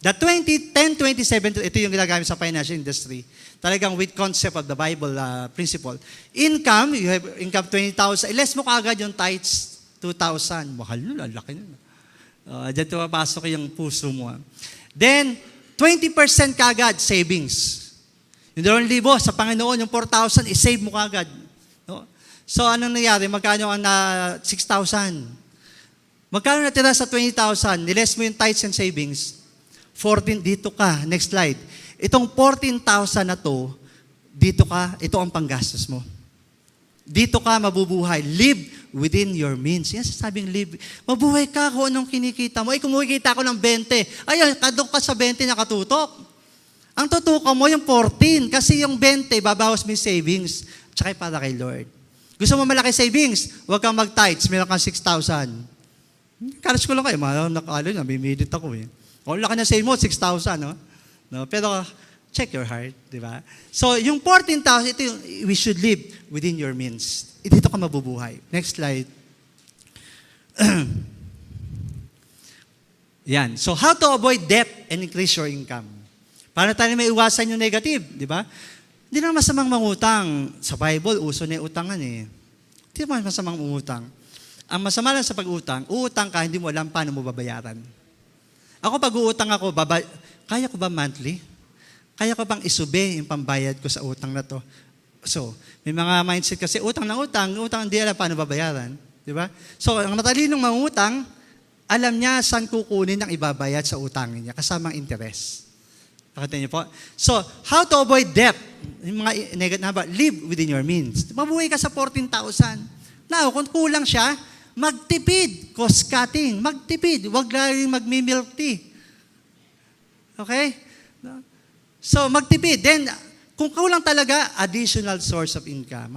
The 10-20-70, ito yung ginagamit sa financial industry. Talagang with concept of the Bible principle. Income, you have income 20,000. Less mo kaagad yung tithes, 2,000. Mahal nun, ang laki nun. Diyan tumapasok yung puso mo. Then, 20% kagad savings. Yung 2,000 sa Panginoon, yung 4,000, i-save mo kagad. No? So, anong nangyari? Magkano ang 6,000? Magkano natira sa 20,000? Niles mo yung tithes and savings. 14, dito ka. Next slide. Itong 14,000 na to, dito ka, ito ang panggastos mo. Dito ka mabubuhay. Live within your means. Yan sasabing live. Mabuhay ka kung anong kinikita mo. Kung kumikita ako ng 20, ay, kadok ka sa 20 nakatutok. Ang tutukan mo yung 14 kasi yung 20, babawas mo yung savings. Tsaka para kay Lord. Gusto mo malaki savings? Huwag kang mag-tithes. Meron kang 6,000. Karas ko lang kayo. Nakakalo na, bimidit ako eh. Kung laki na save mo, 6,000. No? Pero check your heart, di ba? So, yung 14,000, ito yung we should live within your means. Dito ka mabubuhay. Next slide. Yan. So, how to avoid debt and increase your income? Para tayo may iwasan yung negative, di ba? Hindi naman masamang mangutang. Sa Bible, uso na yung utangan eh. Hindi naman masamang umutang. Ang masama lang sa pag-utang, uutang ka, hindi mo alam paano mo babayaran. Ako pag uutang ako, kaya ko ba monthly? Kaya ko bang isube yung pambayad ko sa utang na to? So, may mga mindset kasi utang hindi alam paano babayaran. Di ba? So, ang matalinong mangutang, alam niya saan kukunin ang ibabayad sa utangin niya, kasamang interest. Pakita niyo po. So, how to avoid debt? Yung mga negative, live within your means. Mabuhay ka sa 14,000. Now, kung kulang siya, magtipid, cost cutting, magtipid, huwag laging magmi-milk tea. Okay? So, magtipid. Then, kung kulang talaga, additional source of income.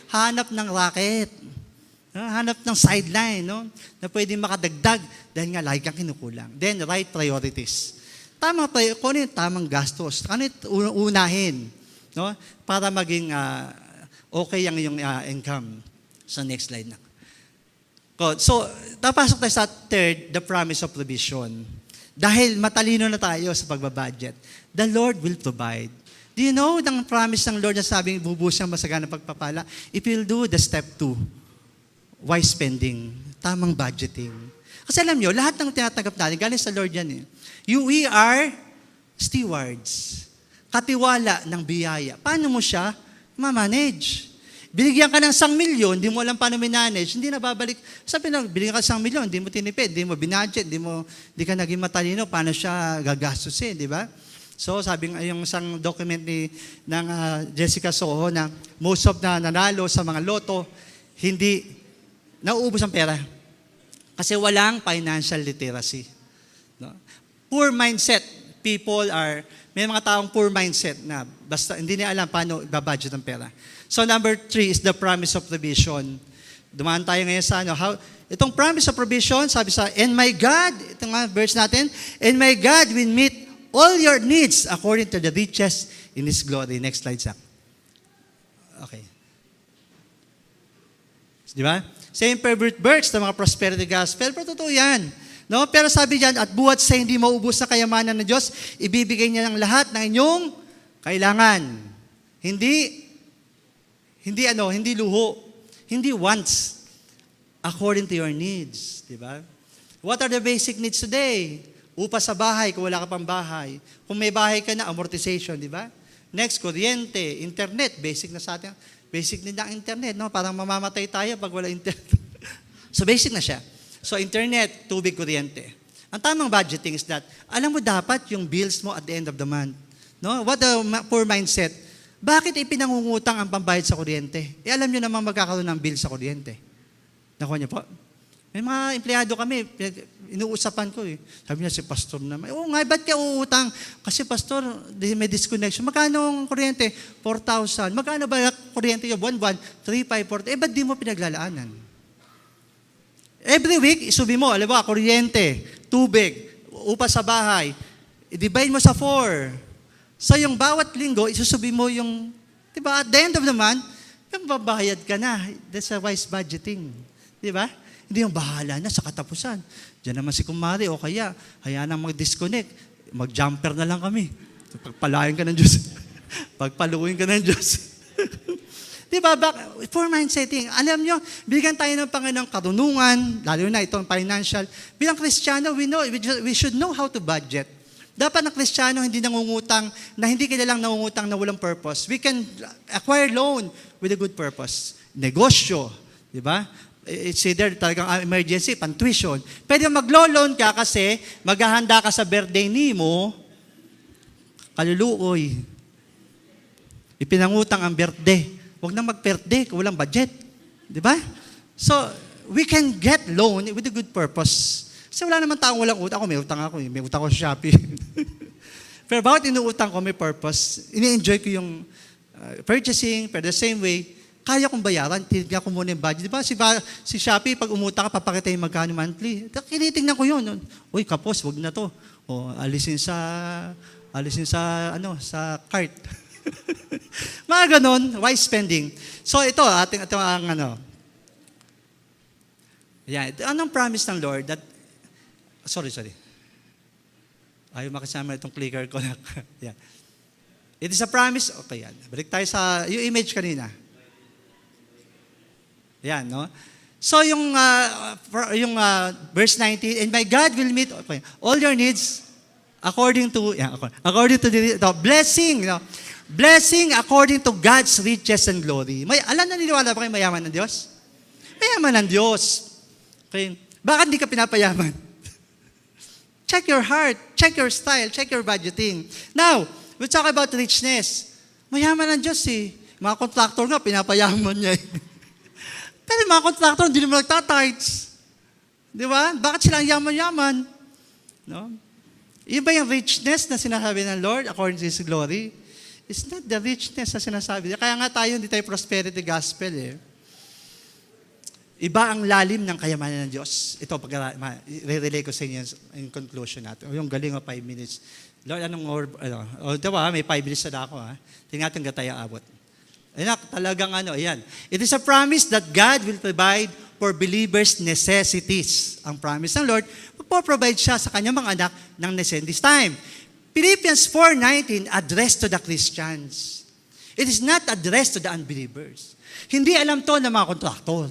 Hanap ng racket. Hanap ng sideline, no? Na pwedeng makadagdag dahil nga lagi kang kinukulang. Then, right priorities. Kung ano yung tamang gastos? Ano yung unahin? No? Para maging okay ang iyong income. So, next slide na. So, tapasok tayo sa third, the promise of provision. Dahil matalino na tayo sa pagbabudget, the Lord will provide. Do you know ang promise ng Lord na sabing bubuhos siyang masaganang pagpapala? If you'll do the step 2, wise spending, tamang budgeting. Kasi alam nyo, lahat ng tinatanggap natin, galing sa Lord yan eh. We are stewards. katiwala ng biyaya. Paano mo siya ma-manage? Binigyan ka ng 1,000,000, hindi mo alam paano manage, hindi na babalik. Sabi lang, binigyan ka ng 1,000,000, hindi mo tinipid, hindi mo binudget, hindi ka naging matalino, paano siya gagastusin, di ba? So, sabi nga yung isang document ng Jessica Soho na most of na nanalo sa mga loto, hindi nauubos ang pera. Kasi walang financial literacy. No? Poor mindset. May mga taong poor mindset na basta hindi nila alam paano ibabudget ang pera. So number 3 is the promise of provision. Dumaan tayo ngayon sa itong promise of provision, sabi sa, and my God, itong verse natin, and my God will meet all your needs according to the riches in His glory. Next slide, Zach. Okay. Di ba? Same favorite verse ng mga prosperity gospel, pero totoo yan. No? Pero sabi diyan, at buhat sa hindi maubos na kayamanan ng Diyos, ibibigay niya ng lahat ng inyong kailangan. Hindi luho. Hindi wants. According to your needs. Di ba? What are the basic needs today? Upa sa bahay kung wala ka pang bahay. Kung may bahay ka na, amortization, di ba? Next, kuryente, internet, basic na sa atin. Basic need ng internet, no? Parang mamamatay tayo pag wala internet. So basic na siya. So internet, tubig, kuryente. Ang tamang budgeting is that, alam mo dapat yung bills mo at the end of the month. No? What a poor mindset. Bakit ipinangungutang ang pambayad sa kuryente? Alam nyo namang magkakaroon ng bill sa kuryente. Nakuha niyo po? May mga empleyado kami, inuusapan ko eh. Sabi niya si pastor naman, oo nga, ba't ka uutang? Kasi pastor, may disconnection. Magkano ang kuryente? 4,000. Magkano ba kuryente yung buwan-buwan? 3,540. Ba't di mo pinaglalaanan? Every week, isubi mo, alam mo, kuryente, tubig, upa sa bahay, i-divide mo sa 4. So yung bawat linggo, isusubi mo yung, di ba, at the end of the month, yung babayad ka na. That's a wise budgeting. Di ba? Hindi yung bahala na sa katapusan. Diyan naman si Kumari o kaya, hayaan nang mag-disconnect. Mag-jumper na lang kami. Pagpalain ka ng Diyos. Pagpaluin ka ng Diyos. Di ba? Poor mindsetting. Alam nyo, bigyan tayo ng Panginoong karunungan, lalo na itong financial. Bilang Kristiyano, we should know how to budget. Dapat na Kristiyano hindi nangungutang, na hindi kilalang nangungutang na walang purpose. We can acquire loan with a good purpose. Negosyo. Di ba? It's either talagang emergency, pan-tuition. Pwede maglo-loan ka kasi maghahanda ka sa birthday ni mo, kaluluoy. Ipinangutang ang birthday. Huwag na mag-birthday kung walang budget. Di ba? So, we can get loan with a good purpose. Kasi wala naman taong walang utang. Ako, may utang ako. May utang ko sa Shopee. Pero bakit inuutang ko may purpose? Ini-enjoy ko yung purchasing, pero the same way, kaya kong bayaran, tinignan ko muna yung budget. Di ba, si Shopee, pag umutang ka, papakita yung magkano monthly. Kinitingnan ko yun. Uy, kapos, wag na to. O, alisin sa cart. Mga ganon, wise spending. So, ito ang yan. Anong promise ng Lord that, sorry. Ayaw makasama itong clicker ko. Yan. It is a promise. Okay, yan. Balik tayo sa, yung image kanina. Yan, no? So, yung verse 19, and my God will meet all your needs according to the blessing, no? Blessing according to God's riches and glory. Naniniwala ba kayo mayaman ng Diyos? Mayaman ng Diyos. Okay. Bakit hindi ka pinapayaman? Check your heart, check your style, check your budgeting. Now, we talk about richness. Mayaman ng Diyos eh. Mga contractor nga, pinapayaman niya eh. Pero mga contractor, hindi naman nagtatights. Di ba? Bakit sila ang yaman-yaman? No? Iba yung richness na sinasabi ng Lord according to His glory. It's not the richness na sinasabi. Kaya nga tayo, hindi tayo prosperity gospel eh. Iba ang lalim ng kayamanan ng Diyos. Ito, i-relay ko sa inyo in conclusion natin. Yung galing 5 minutes. Lord, diba, may 5 minutes na ako. Tingnan natin tayo abot. Talagang ayan. It is a promise that God will provide for believers' necessities. Ang promise ng Lord, magpo-provide siya sa kanyang mga anak ng necessities. This time, Philippians 4:19 addressed to the Christians. It is not addressed to the unbelievers. Hindi alam to ng mga kontraktor.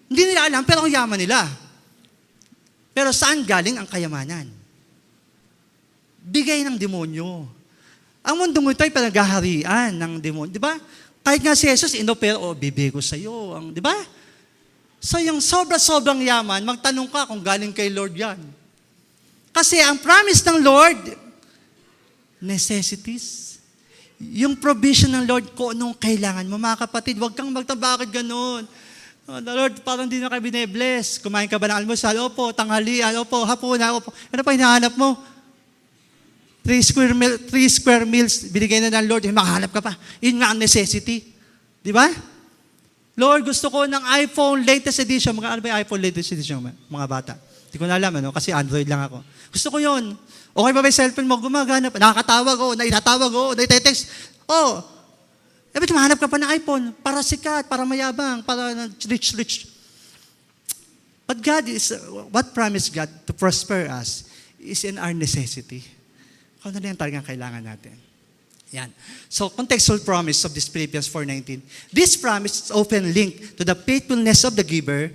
Hindi nila alam, pero ang yaman nila. Pero saan galing ang kayamanan? Bigay ng demonyo. Ang mundong ito ay panaghaharian ng demonyo. Di ba? Kahit nga si Jesus, inopera, bibigo sa'yo. Di ba? So yung sobrang yaman, magtanong ka kung galing kay Lord yan. Kasi ang promise ng Lord, necessities. Yung provision ng Lord, kung anong kailangan mo. Mga kapatid, huwag kang bakit ganun. Oh, the Lord, parang di na kayo bine-bless. Kumain ka ba ng almusal? Opo, tanghalian, opo, hapunan, opo. Ano pa hinahanap mo? 3 square meals, binigay na ng Lord, makahanap ka pa. Yun nga ang necessity. Di ba? Lord, gusto ko ng iPhone latest edition. Ano ba yung iPhone latest edition, mga bata? Hindi ko na alam, kasi Android lang ako. Gusto ko yun. Okay ba yung cellphone mo? Gumagana pa. Nakakatawag, naitatawag, naitetext. Ba't mahanap ka pa ng iPhone? Para sikat, para mayabang, para rich. But what promised God to prosper us is in our necessity. Kung ano yung talagang kailangan natin. Yan. So, contextual promise of this Philippians 4:19. This promise is often linked to the faithfulness of the giver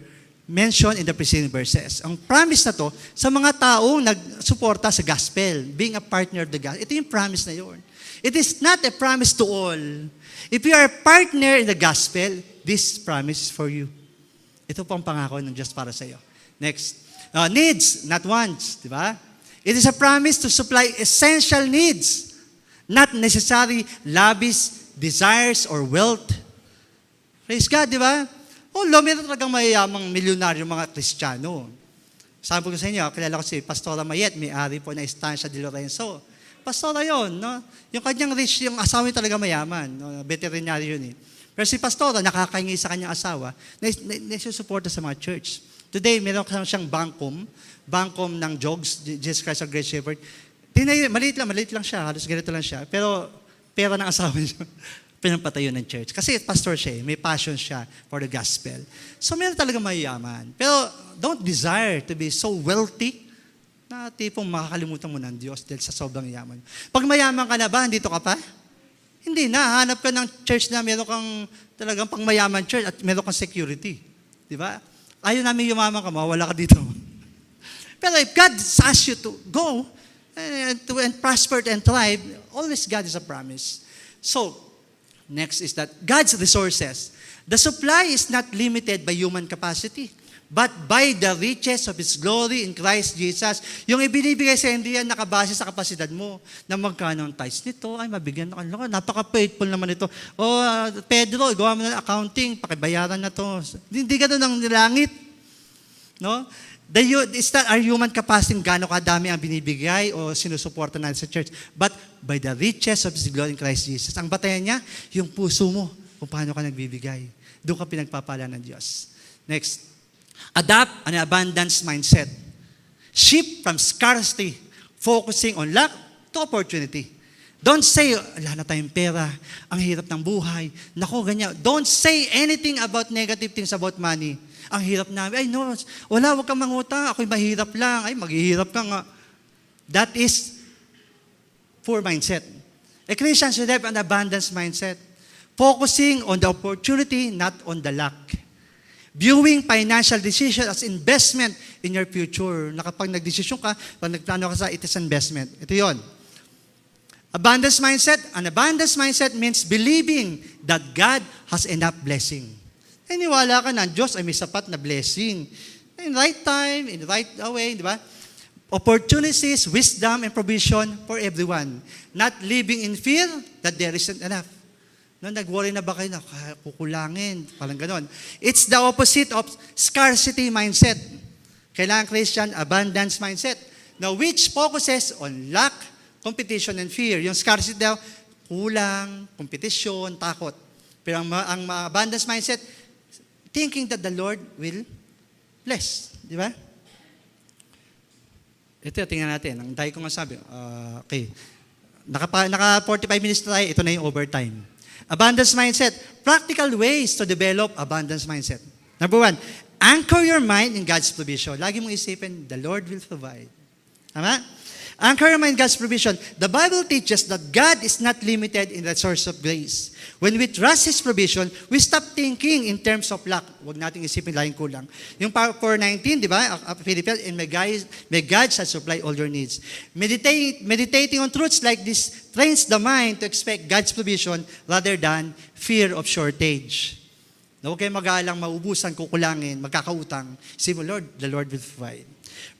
mentioned in the preceding verses. Ang promise na to sa mga taong nagsuporta sa gospel, being a partner of the gospel. Ito yung promise na yun. It is not a promise to all. If you are a partner in the gospel, this promise is for you. Ito po ang pangako ng Diyos para sa iyo. Next. Needs, not wants. Di ba? It is a promise to supply essential needs, not necessary lavish desires or wealth. Praise God, di ba? Meron talagang mayayamang milyonaryo mga Kristiyano. Sabi ko sa inyo, kilala ko si Pastora Mayet, may-ari po na Estancia de Lorenzo. Pastora yun, no? Yung kanyang rich, yung asawa niya talaga mayaman. No? Veterinary yun eh. Pero si Pastora, nakakahingi sa kanyang asawa, nasusuporta sa mga church. Today, meron siyang bangkom ng Jogs, Jesus Christ our Great Shepherd. Maliit lang siya, halos ganito lang siya. Pero pera ng asawa niya, pinampatayo ng church. Kasi pastor siya, may passion siya for the gospel. So meron talaga mayayaman. Pero don't desire to be so wealthy na tipong makakalimutan mo ng Diyos dahil sa sobrang yaman. Pag mayaman ka na ba, andito ka pa? Hindi na. Hanap ka ng church na meron kang talagang pang mayaman church at meron kang security. Di ba? Ayaw namin yumaman ka, mawala ka dito. Pero if God asks you to go and prosper and thrive, always God is a promise. So, next is that God's resources. The supply is not limited by human capacity, but by the riches of His glory in Christ Jesus. Yung ibinibigay sa hindi yan nakabase sa kapasidad mo. Na magkano ang tithes nito, ay mabigyan na ka. Napaka-faithful naman ito. Pedro, gawa mo na accounting, pakibayaran na to. Hindi ganun ang nilangit. No? It's not our human capacity gaano kadami ang binibigay o sinusuporta natin sa church. But by the riches of His glory in Christ Jesus. Ang batayan niya, yung puso mo, kung paano ka nagbibigay. Doon ka pinagpapala ng Diyos. Next. Adopt an abundance mindset. Shift from scarcity, focusing on lack to opportunity. Don't say, wala na tayong pera, ang hirap ng buhay, nako, ganyan. Don't say anything about negative things about money. Ang hirap namin, huwag kang mangutang, ako'y mahirap lang, maghihirap ka nga. That is poor mindset. A Christian should have an abundance mindset. Focusing on the opportunity, not on the lack. Viewing financial decision as investment in your future. Na kapag nagdesisyon ka, pag nagplano ka sa it is investment. Ito yon. Abundance mindset. An abundance mindset means believing that God has enough blessing. Niwala ka na, Diyos ay may sapat na blessing. In right time, in right way, di ba? Opportunities, wisdom, and provision for everyone. Not living in fear that there isn't enough. Nag-worry na ba kayo na kukulangin? Parang ganon. It's the opposite of scarcity mindset. Kailangan Christian, abundance mindset. Now, which focuses on lack, competition, and fear. Yung scarcity daw, kulang, competition, takot. Pero ang abundance mindset, thinking that the Lord will bless. Di ba? Ito, tingnan natin. Ang dahil ko nga sabi, okay. Naka 45 minutes na tayo, ito na yung overtime. Abundance mindset. Practical ways to develop abundance mindset. Number 1, anchor your mind in God's provision. Lagi mong isipin, the Lord will provide. Tama? Anchor in God's provision. The Bible teaches that God is not limited in the source of grace. When we trust His provision, we stop thinking in terms of lack. Huwag natin isipin laging kulang. Yung 4:19, di ba? Philippians, and may God shall supply all your needs. Meditating on truths like this trains the mind to expect God's provision rather than fear of shortage. Huwag kayong mag-aalang maubusan, kukulangin, magkakautang. Say mo, Lord, the Lord will provide.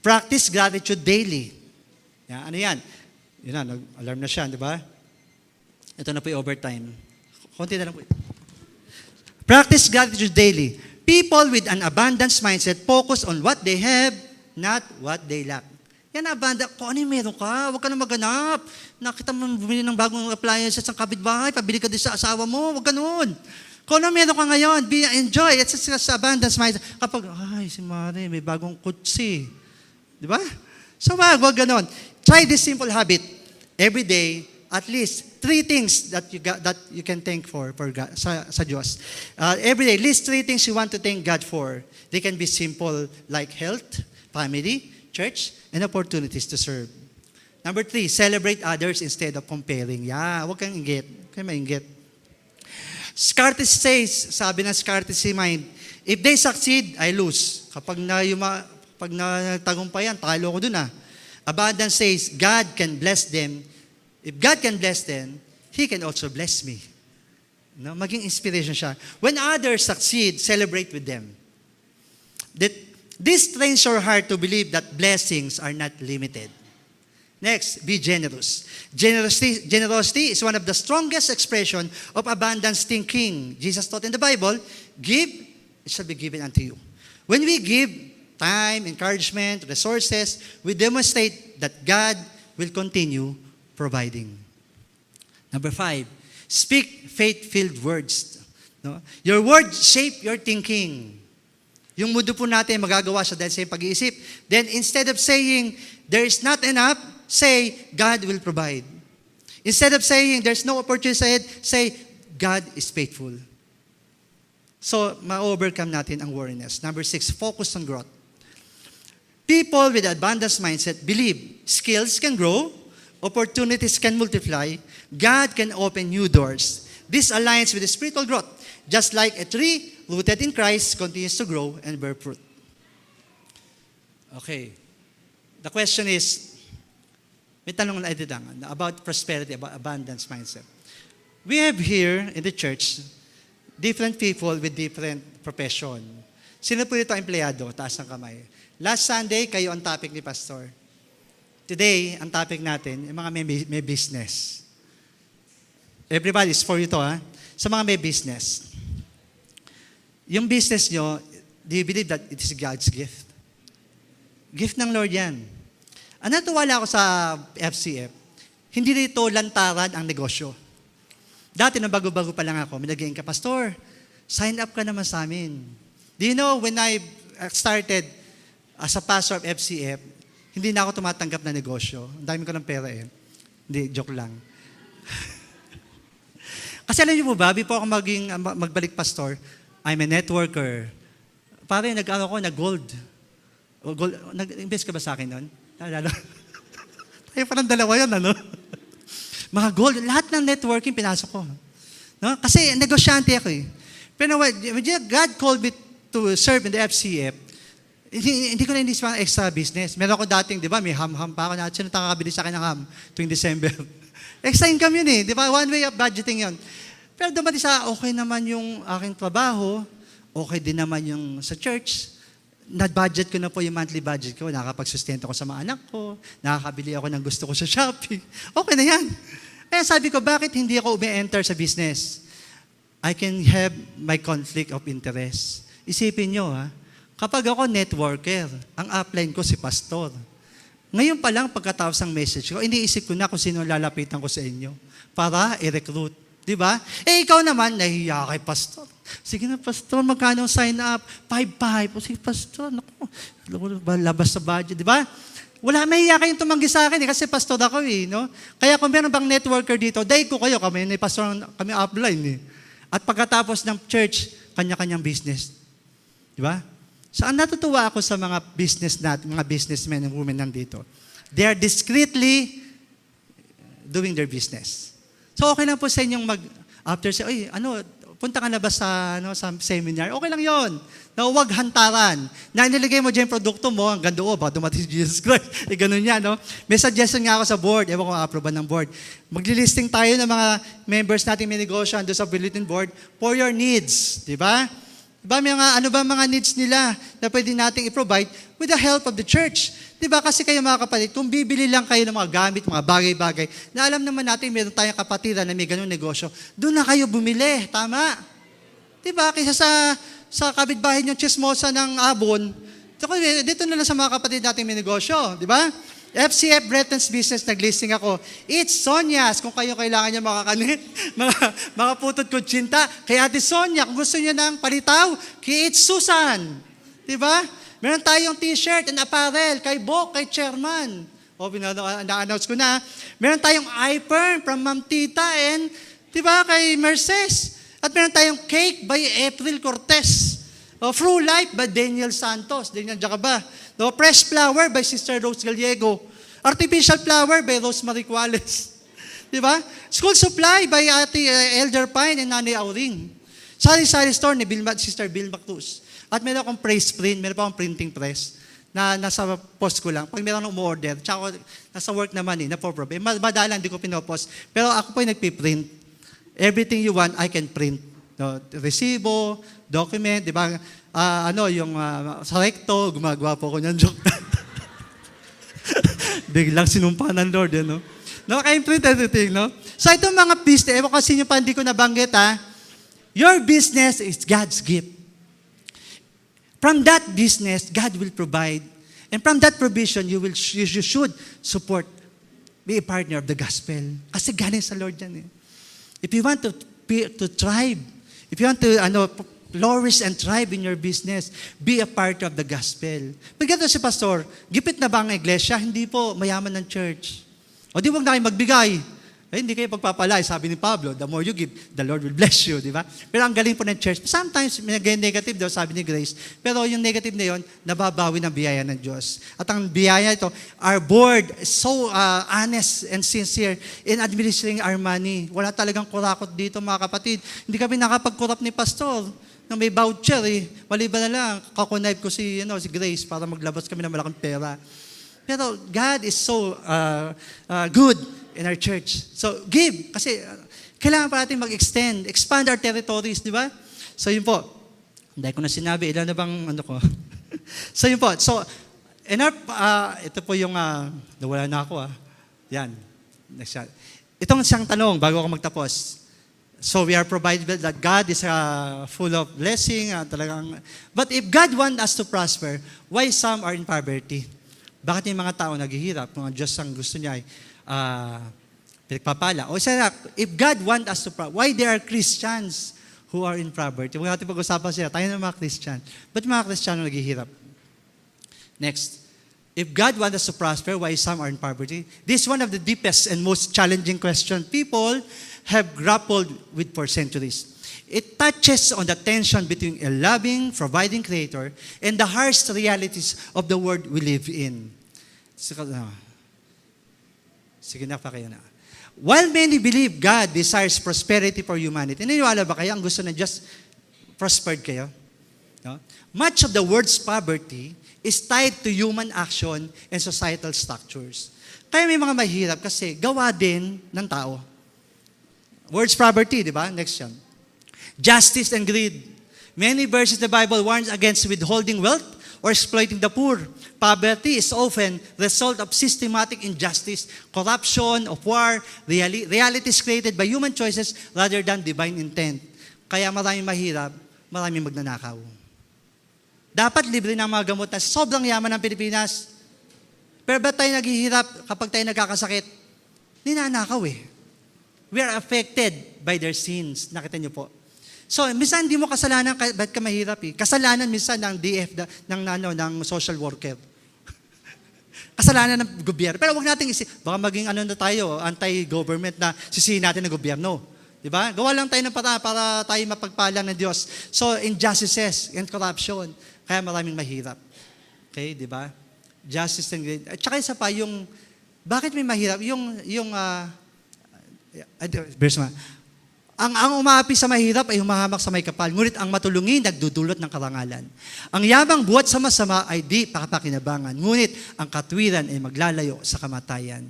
Practice gratitude daily. Yan, ano yan? Yun na, nag-alarm na siya, di ba? Ito na po yung overtime. Konti na lang po. Practice gratitude daily. People with an abundance mindset focus on what they have, not what they lack. Yan, abundant. Kung ano yung meron ka, huwag ka na maganap. Nakita mo bumili ng bagong appliances sa kapitbahay, pabili ka din sa asawa mo, huwag ganun. Kung ano meron ka ngayon, enjoy. It's sa abundance mindset. Kapag, ay, si Mari, may bagong kutsi. Di ba? So, wag ganon. Try this simple habit. Every day, at least 3 things that you can thank for God, sa Diyos. Every day, list 3 things you want to thank God for. They can be simple like health, family, church, and opportunities to serve. Number 3, celebrate others instead of comparing. Yeah, huwag kang inggit. Huwag kang mainggit. Scarcity says, sabi ng scarcity mind, if they succeed, I lose. Kapag nagtagumpayan, talo ko dun ah. Abundance says, God can bless them. If God can bless them, He can also bless me. No? Maging inspiration siya. When others succeed, celebrate with them. This trains your heart to believe that blessings are not limited. Next, be generous. Generosity is one of the strongest expression of abundance thinking. Jesus taught in the Bible, give, it shall be given unto you. When we give time, encouragement, resources, we demonstrate that God will continue providing. Number 5, speak faith-filled words. No? Your words shape your thinking. Yung mundo po natin, magagawa siya dahil sa pag-iisip. Then instead of saying, there is not enough, say, God will provide. Instead of saying, there's no opportunity ahead, say, God is faithful. So, ma-overcome natin ang worriness. Number 6, focus on growth. People with abundance mindset believe skills can grow, opportunities can multiply, God can open new doors. This aligns with the spiritual growth. Just like a tree rooted in Christ continues to grow and bear fruit. Okay. The question is, may tanong na ito lang, about prosperity, about abundance mindset. We have here in the church, different people with different profession. Sino po dito ang empleyado? Taas ng kamay. Last Sunday, kayo ang topic ni Pastor. Today, ang topic natin, yung mga may business. Everybody, it's for you to, ha? Sa mga may business. Yung business nyo, do you believe that it is God's gift? Gift ng Lord yan. Ang natuwala ako sa FCF, hindi dito lantaran ang negosyo. Dati, nung bago-bago pa lang ako, minagayin ka, Pastor, sign up ka naman sa amin. Do you know, when I started as a pastor of FCF, hindi na ako tumatanggap na negosyo. Ang dami ko ng pera eh. Hindi, joke lang. Kasi alam niyo po ba, before ako magbalik pastor, I'm a networker. Parang nag-ano ko, nag-gold. Nag-invest ka ba sa akin nun? Tayo parang dalawa yun, ano? Mga gold, lahat ng networking pinasok ko. No? Kasi negosyante ako eh. Pero when God called me to serve in the FCF, hindi ko na inisip ang extra business. Meron ako dating, di ba, may ham-ham pa ako na, sino nakakabili sa akin ng ham tuwing December? Extra income yun eh, di ba? One way of budgeting yun. Pero dumating sa, okay naman yung aking trabaho, okay din naman yung sa church, na-budget ko na po yung monthly budget ko, nakakapag-sustento ko sa mga anak ko, nakakabili ako ng gusto ko sa Shopee. Okay na yan. Kaya sabi ko, bakit hindi ako umi-enter sa business? I can have my conflict of interest. Isipin nyo, ha? Kapag ako networker, ang upline ko si pastor. Ngayon pa lang, pagkatapos ng message ko, iniisip ko na kung sino lalapitan ko sa inyo para i-recruit. Di ba? Eh, ikaw naman, nahihiya kay pastor. Sige na, pastor, magkano sign up? 5-5. O sige, pastor, naku, labas sa budget. Di ba? Wala, mahihiya kayong tumanggi sa akin kasi pastor ako eh. No? Kaya kung meron bang networker dito, dahil ko kayo, kami ni pastor, kami upline eh. At pagkatapos ng church, kanya-kanyang business. Di ba? Saan natutuwa ako sa mga business natin, mga businessmen and women nandito. They are discreetly doing their business. So okay lang po sa inyong after say, punta ka na ba sa seminar? Okay lang yon. Na huwag hantaran. Na inilagay mo dyan yung produkto mo, hanggang doon, baka dumating si Jesus Christ. Ganun yan, no? May suggestion nga ako sa board. Ewan ko approve ng board. Magli-listing tayo ng mga members natin may negosyo doon sa bulletin board for your needs. Di ba? Diba, ano ba mga needs nila na pwede nating i-provide with the help of the church? Diba, kasi kayo mga kapatid, kung bibili lang kayo ng mga gamit, mga bagay-bagay, na alam naman natin meron tayong kapatiran na may ganung negosyo, doon na kayo bumili. Tama? Diba, kaysa sa kapitbahay niyong chismosa ng abon, dito na lang sa mga kapatid natin may negosyo. Diba? FCF Breton's Business, nag-listing ako. It's Sonia's, kung kayo kailangan niya makakanit, mga putot kutsinta. Kay Ate Sonia, kung gusto niya ng palitaw, kay It's Susan. Diba? Meron tayong t-shirt and apparel, kay Bo, kay Chairman. Na-announce ko na. Meron tayong iPerm from Ma'am Tita and, diba, kay Mercedes. At meron tayong cake by April Cortez. True Life by Daniel Santos. Daniel Jacaba. Fresh Flower by Sister Rose Gallego. Artificial Flower by Rosemary Cuales. Diba? School Supply by Ate Elder Pine and Nanay Auring. Sari-sari store ni Sister Vilma Cruz. At meron akong press print, meron pa akong printing press na nasa post ko lang. Pag meron akong order, tsaka nasa work naman na-problem. Madalang, hindi ko pinopost. Pero ako po yung nagpiprint. Everything you want, I can print. Resibo, document, di ba? Yung sa recto, gumagawa po ko niyan joke. Biglang sinumpa ng Lord, no? No, I print everything, no? So itong mga business, ewan kasi nyo pa hindi ko nabanggit, your business is God's gift. From that business, God will provide. And from that provision, you should support, be a partner of the gospel. Kasi galing sa Lord yan. If you want to thrive, if you want to flourish and thrive in your business, be a part of the gospel. Pagkata si Pastor, gipit na ba ang iglesia? Hindi po, mayaman ng church. O di wag na kayo magbigay. Hindi kayo pagpapalay. Sabi ni Pablo, the more you give, the Lord will bless you. Di ba? Pero ang galing po ng church, sometimes may negative daw, sabi ni Grace. Pero yung negative na yun, nababawi ng biyaya ng Diyos. At ang biyaya ito, our board is so honest and sincere in administering our money. Wala talagang kurakot dito, mga kapatid. Hindi kami nakapag-kurap ni Pastor na may voucher Maliban na lang, kakonnive ko si Grace para maglabas kami ng malaking pera. Pero God is so good in our church. So, give. Kasi kailangan pa natin mag-extend, expand our territories, di ba? So, yun po. Hindi ko na sinabi, ilan na bang ko? So, yun po. So, ito po yung, nawala na ako Yan. Next shot. Itong isang tanong, bago ako magtapos. So, we are provided that God is full of blessing. But if God wants us to prosper, why some are in poverty? Bakit yung mga tao naghihirap? Mga Diyos ang gusto niya ay pinagpapala. O isa if God wants us to prosper, why there are Christians who are in poverty? Huwag natin pag-usapan siya. Tayo ng mga Christian. Ba't mga Christian naghihirap? Next. If God wants us to prosper, why some are in poverty? This is one of the deepest and most challenging questions people have grappled with for centuries. It touches on the tension between a loving, providing Creator and the harsh realities of the world we live in. Sige na, pa kayo na. While many believe God desires prosperity for humanity, naniniwala ba kayo ang gusto na just prospered kayo? No? Much of the world's poverty is tied to human action and societal structures. Kaya may mga mahirap kasi gawa din ng tao. World's poverty, di ba? Next yan. Justice and greed. Many verses in the Bible warns against withholding wealth or exploiting the poor. Poverty is often the result of systematic injustice, corruption, of war, realities created by human choices rather than divine intent. Kaya maraming mahirap, maraming magnanakaw. Dapat libre ng mga gamot na sobrang yaman ng Pilipinas. Pero ba't tayo naghihirap kapag tayo nagkakasakit? Ninanakaw We are affected by their sins. Nakita niyo po. So, minsan hindi mo kasalanan, ba't ka mahirap Kasalanan minsan ng DF, ng social worker. Kasalanan ng gobyerno. Pero wag natin baka maging na tayo, anti-government na sisihin natin ng gobyerno. Diba? Gawa lang tayo ng para tayo mapagpala ng Diyos. So, injustices and corruption. Kaya maraming mahirap. Okay, diba? Justice and great. At saka isa pa, bakit may mahirap? Verse 1. Ang umaapi sa mahirap ay humahamak sa may kapal, ngunit ang matulungin nagdudulot ng karangalan. Ang yabang buhat sa masama ay di pakapakinabangan, ngunit ang katwiran ay maglalayo sa kamatayan.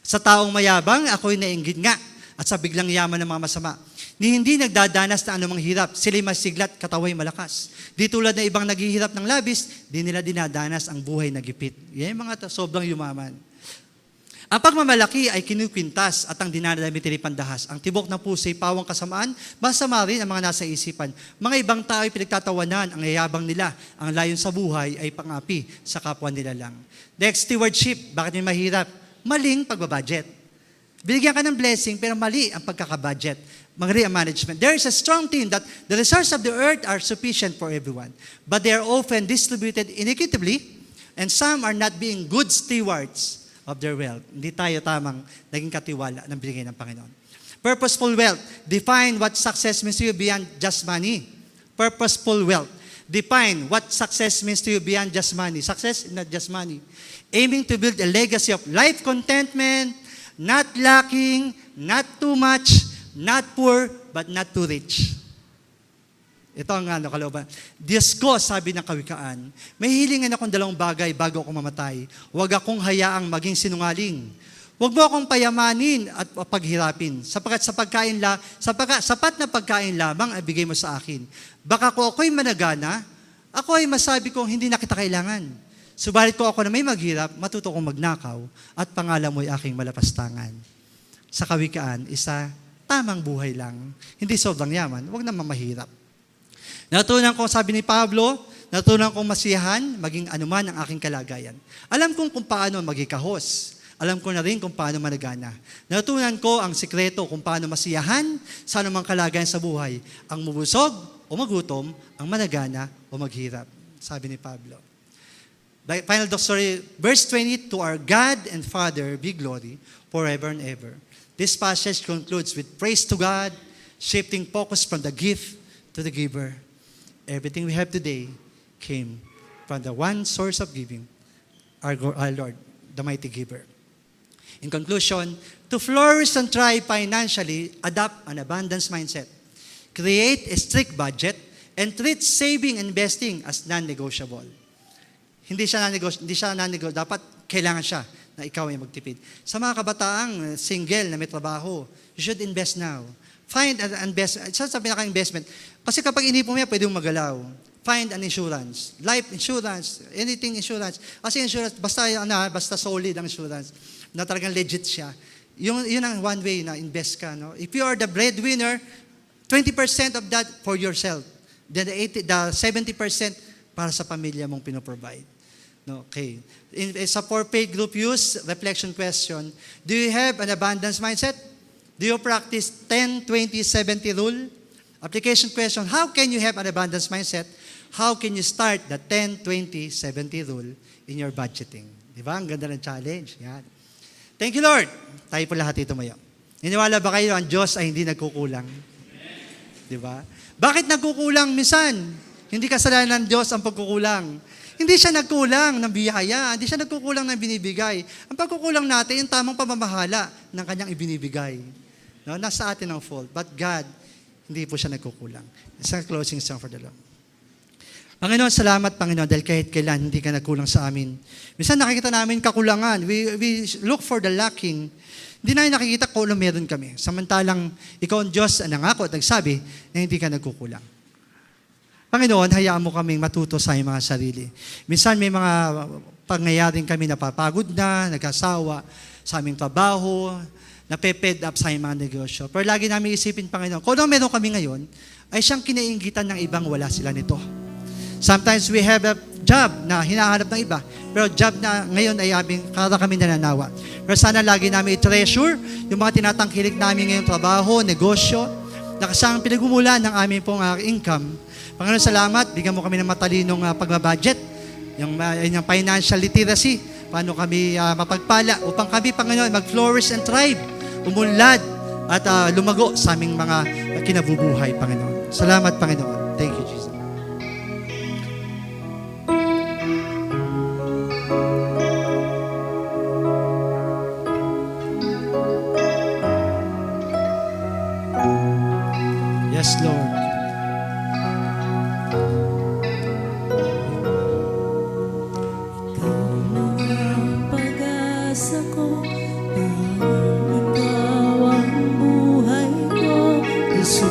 Sa taong mayabang, ako'y nainggit nga, at sa biglang yaman ng mga masama. Ni hindi nagdadanas na anumang hirap, sila'y masiglat, katawa'y malakas. Di tulad na ibang naghihirap ng labis, di nila dinadanas ang buhay na gipit. Yan yung mga sobrang yumaman. Ang pagmamalaki ay kinukwintas at ang dinadami tinipandahas. Ang tibok ng puso'y pawang kasamaan, masama rin ang mga nasa isipan. Mga ibang tao ay pinagtatawanan, ang yayabang nila, ang layon sa buhay ay pangapi sa kapwa nila lang. Next, stewardship. Bakit may mahirap? Maling pagbabudget. Binigyan ka ng blessing pero mali ang pagkakabudget. Mali ang management. There is a strong team that the resources of the earth are sufficient for everyone, but they are often distributed inequitably, and some are not being good stewards of their wealth. Hindi tayo tamang naging katiwala ng binigay ng Panginoon. Purposeful wealth. Define what success means to you beyond just money. Purposeful wealth. Define what success means to you beyond just money. Success is not just money. Aiming to build a legacy of life contentment, not lacking, not too much, not poor, but not too rich. Ito ang kalooban. Diyos ko, sabi ng kawikaan, may hilingan akong 2 bagay bago ako mamatay. Huwag akong hayaang maging sinungaling. Huwag mo akong payamanin at paghirapin, sapagkat sapat na pagkain lamang ay bigay mo sa akin. Baka kung ako'y managana, ako ay masabi kong hindi na kita kailangan. Subalit ko ako na may maghirap, matuto kong magnakaw, at pangalan mo'y aking malapastangan. Sa kawikaan, isa, tamang buhay lang. Hindi sobrang yaman, huwag naman mahirap. Natutunan ko, sabi ni Pablo, natutunan kong masiyahan, maging anuman ang aking kalagayan. Alam kong kung paano magikahos. Alam ko na rin kung paano managana. Natutunan ko ang sikreto kung paano masiyahan sa anumang kalagayan sa buhay. Ang mabusog o magutom, ang managana o maghirap. Sabi ni Pablo. Final story, verse 20, to our God and Father be glory forever and ever. This passage concludes with praise to God, shifting focus from the gift to the giver. Everything we have today came from the one source of giving, our Lord, the mighty giver. In conclusion, to flourish and thrive financially, adopt an abundance mindset. Create a strict budget and treat saving and investing as non-negotiable. Hindi siya non-negotiable. Dapat kailangan siya na ikaw ay magtipid. Sa mga kabataang single na may trabaho, you should invest now. Find an investment. Isa sa pinaka-investment. Kasi kapag inipon mo yan, pwede mong magalaw. Find an insurance. Life insurance. Anything insurance. Kasi insurance, basta solid ang insurance. Na talagang legit siya. Yun ang one way na invest ka. No? If you are the breadwinner, 20% of that for yourself. Then the 70% para sa pamilya mong pinoprovide. No? Okay. Sa 4-page group use, reflection question, do you have an abundance mindset? Do you practice 10-20-70 rule? Application question, how can you have an abundance mindset? How can you start the 10-20-70 rule in your budgeting? Di ba? Ang ganda ng challenge. Yan. Thank you, Lord. Tayo po lahat ito mayo. Niniwala ba kayo ang Diyos ay hindi nagkukulang? Di ba? Bakit nagkukulang minsan? Hindi kasalanan ng Diyos ang pagkukulang. Hindi siya nagkulang ng biyaya. Hindi siya nagkukulang ng binibigay. Ang pagkukulang natin, yung tamang pamamahala ng kanyang ibinibigay. No, nasa atin ang fault. But God, hindi po siya nagkukulang. Isang closing song for the Lord. Panginoon, salamat Panginoon dahil kahit kailan hindi ka nagkulang sa amin. Minsan nakikita namin kakulangan. We look for the lacking. Hindi namin nakikita kung ano meron kami. Samantalang ikaw ang Diyos ang nangako at nagsabi na hindi ka nagkukulang. Panginoon, hayaan mo kaming matuto sa aming mga sarili. Minsan may mga pangyayaring kami napapagod na, nagkasawa sa aming trabaho, napeped up sa aming mga negosyo. Pero lagi namin isipin, Panginoon, kung ano meron kami ngayon, ay siyang kinainggitan ng ibang wala sila nito. Sometimes we have a job na hinahanap ng iba, pero job na ngayon ay para kami nananawa. Pero sana lagi namin i-treasure yung mga tinatangkilik namin ngayong trabaho, negosyo, na kasang pinagmumulan ng aming pong income. Panginoon, salamat, bigyan mo kami ng matalinong pagbabudget, yung financial literacy, paano kami mapagpala upang kami, Panginoon, mag-flourish and thrive, umunlad at lumago sa aming mga kinabubuhay, Panginoon. Salamat, Panginoon. Thank you, Jesus. Yes, Lord. Pag-asa ko, ikaw ang buhay ko, Jesus.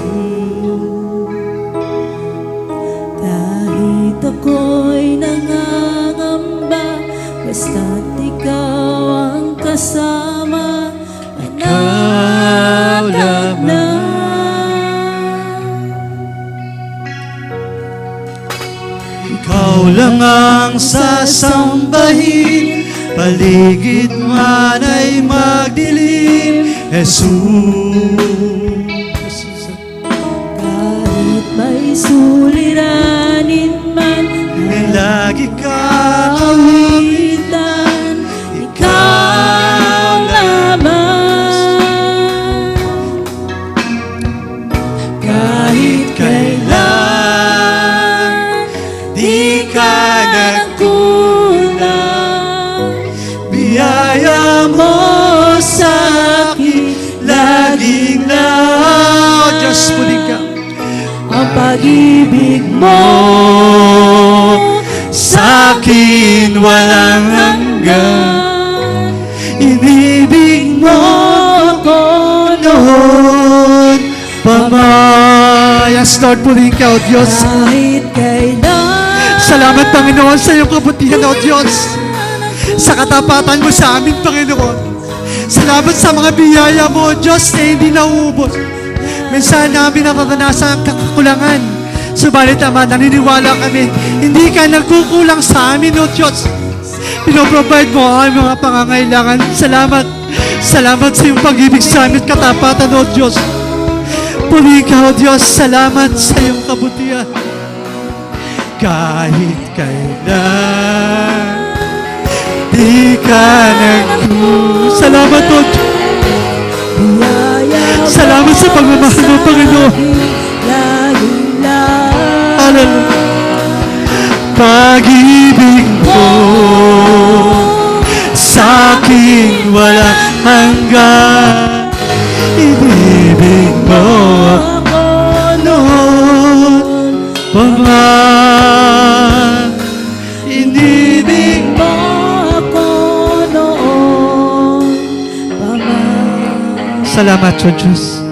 Kahit ako'y nangangamba, basta't ikaw ang kasama, Ikaw lamang. Ikaw lang ang sasambahin, paligid man ay magdilim, Jesus. Kahit may suliranin man, Lagi ka kawitan, ikaw lamang. Kahit kailan, di ka nagkulang. biyaya mo sa akin, laging lang. Diyos, muling ka. Ang pag-ibig mo Sa akin walang hanggan, inibig mo ko noon pa man. Yes, Lord, muling ka, O Diyos. kahit kailan. Salamat, Panginoon, sa iyong kabutihan, O Diyos. Sa katapatan mo sa amin, Panginoon. Salamat sa mga biyaya mo, O Diyos, na hindi nauubos. Minsan namin nararanasan ang kakulangan. Subalit, Ama, naniniwala kami, hindi ka nagkukulang sa amin, O Diyos. Pinoprovide mo ang mga pangangailangan. Salamat. Salamat sa iyong pag-ibig sa amin, katapatan, O Diyos. Puli ka, O Diyos. Salamat sa iyong kabutihan. Kahit kailan, di ka nagkukulang. Salamat, O Diyos. Salamat sa pagmamahal mo, Panginoon. Hallelujah. Pag-ibig mo sa akin walang hanggan, inibig mo ako noon pa man. Inibig mo ako noon pa man. Salamat, O Diyos.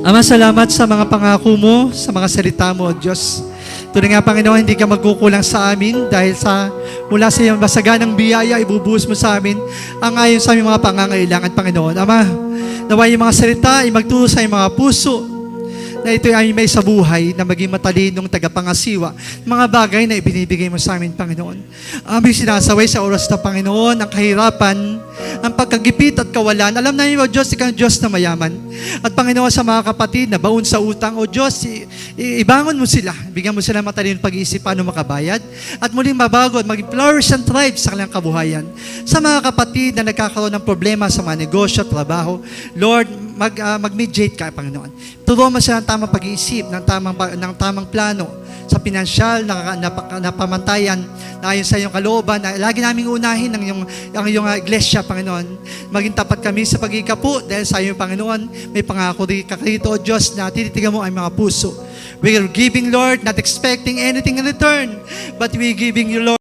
Ama, salamat sa mga pangako mo, sa mga salita mo, O Diyos. Tunay nga, Panginoon, hindi ka magkukulang sa amin dahil mula sa iyong masaganang biyaya, ibubuhos mo sa amin ang ayon sa aming mga pangangailangan, Panginoon. Ama, naway yung mga salita ay magturo sa iyong mga puso na ito ay may sa buhay na maging matalinong tagapangasiwa mga bagay na ibinibigay mo sa amin, Panginoon. Aming sinasaway sa oras na, Panginoon, ang kahirapan, ang pagkagipit at kawalan. Alam namin, O Diyos, ikaw ang Diyos na mayaman. At Panginoon, sa mga kapatid na baon sa utang, O Diyos, ibangon mo sila. Bigyan mo sila matalinong pag-iisip paano makabayad. At muling mabago at maging flourish and thrive sa kanilang kabuhayan. Sa mga kapatid na nagkakaroon ng problema sa mga negosyo at trabaho, Lord, mag-mediate ka, Panginoon. Turo mo sila ng tamang pag-iisip, ng tamang plano sa pinansyal na pamantayan na ayon sa iyong kalooban, na lagi naming unahin ang iyong iglesia, Panginoon. Maging tapat kami sa pagkikapo dahil sa iyong Panginoon, may pangako ka rito, O Diyos, na tititigan mo ang mga puso. We are giving, Lord, not expecting anything in return, but we are giving you, Lord,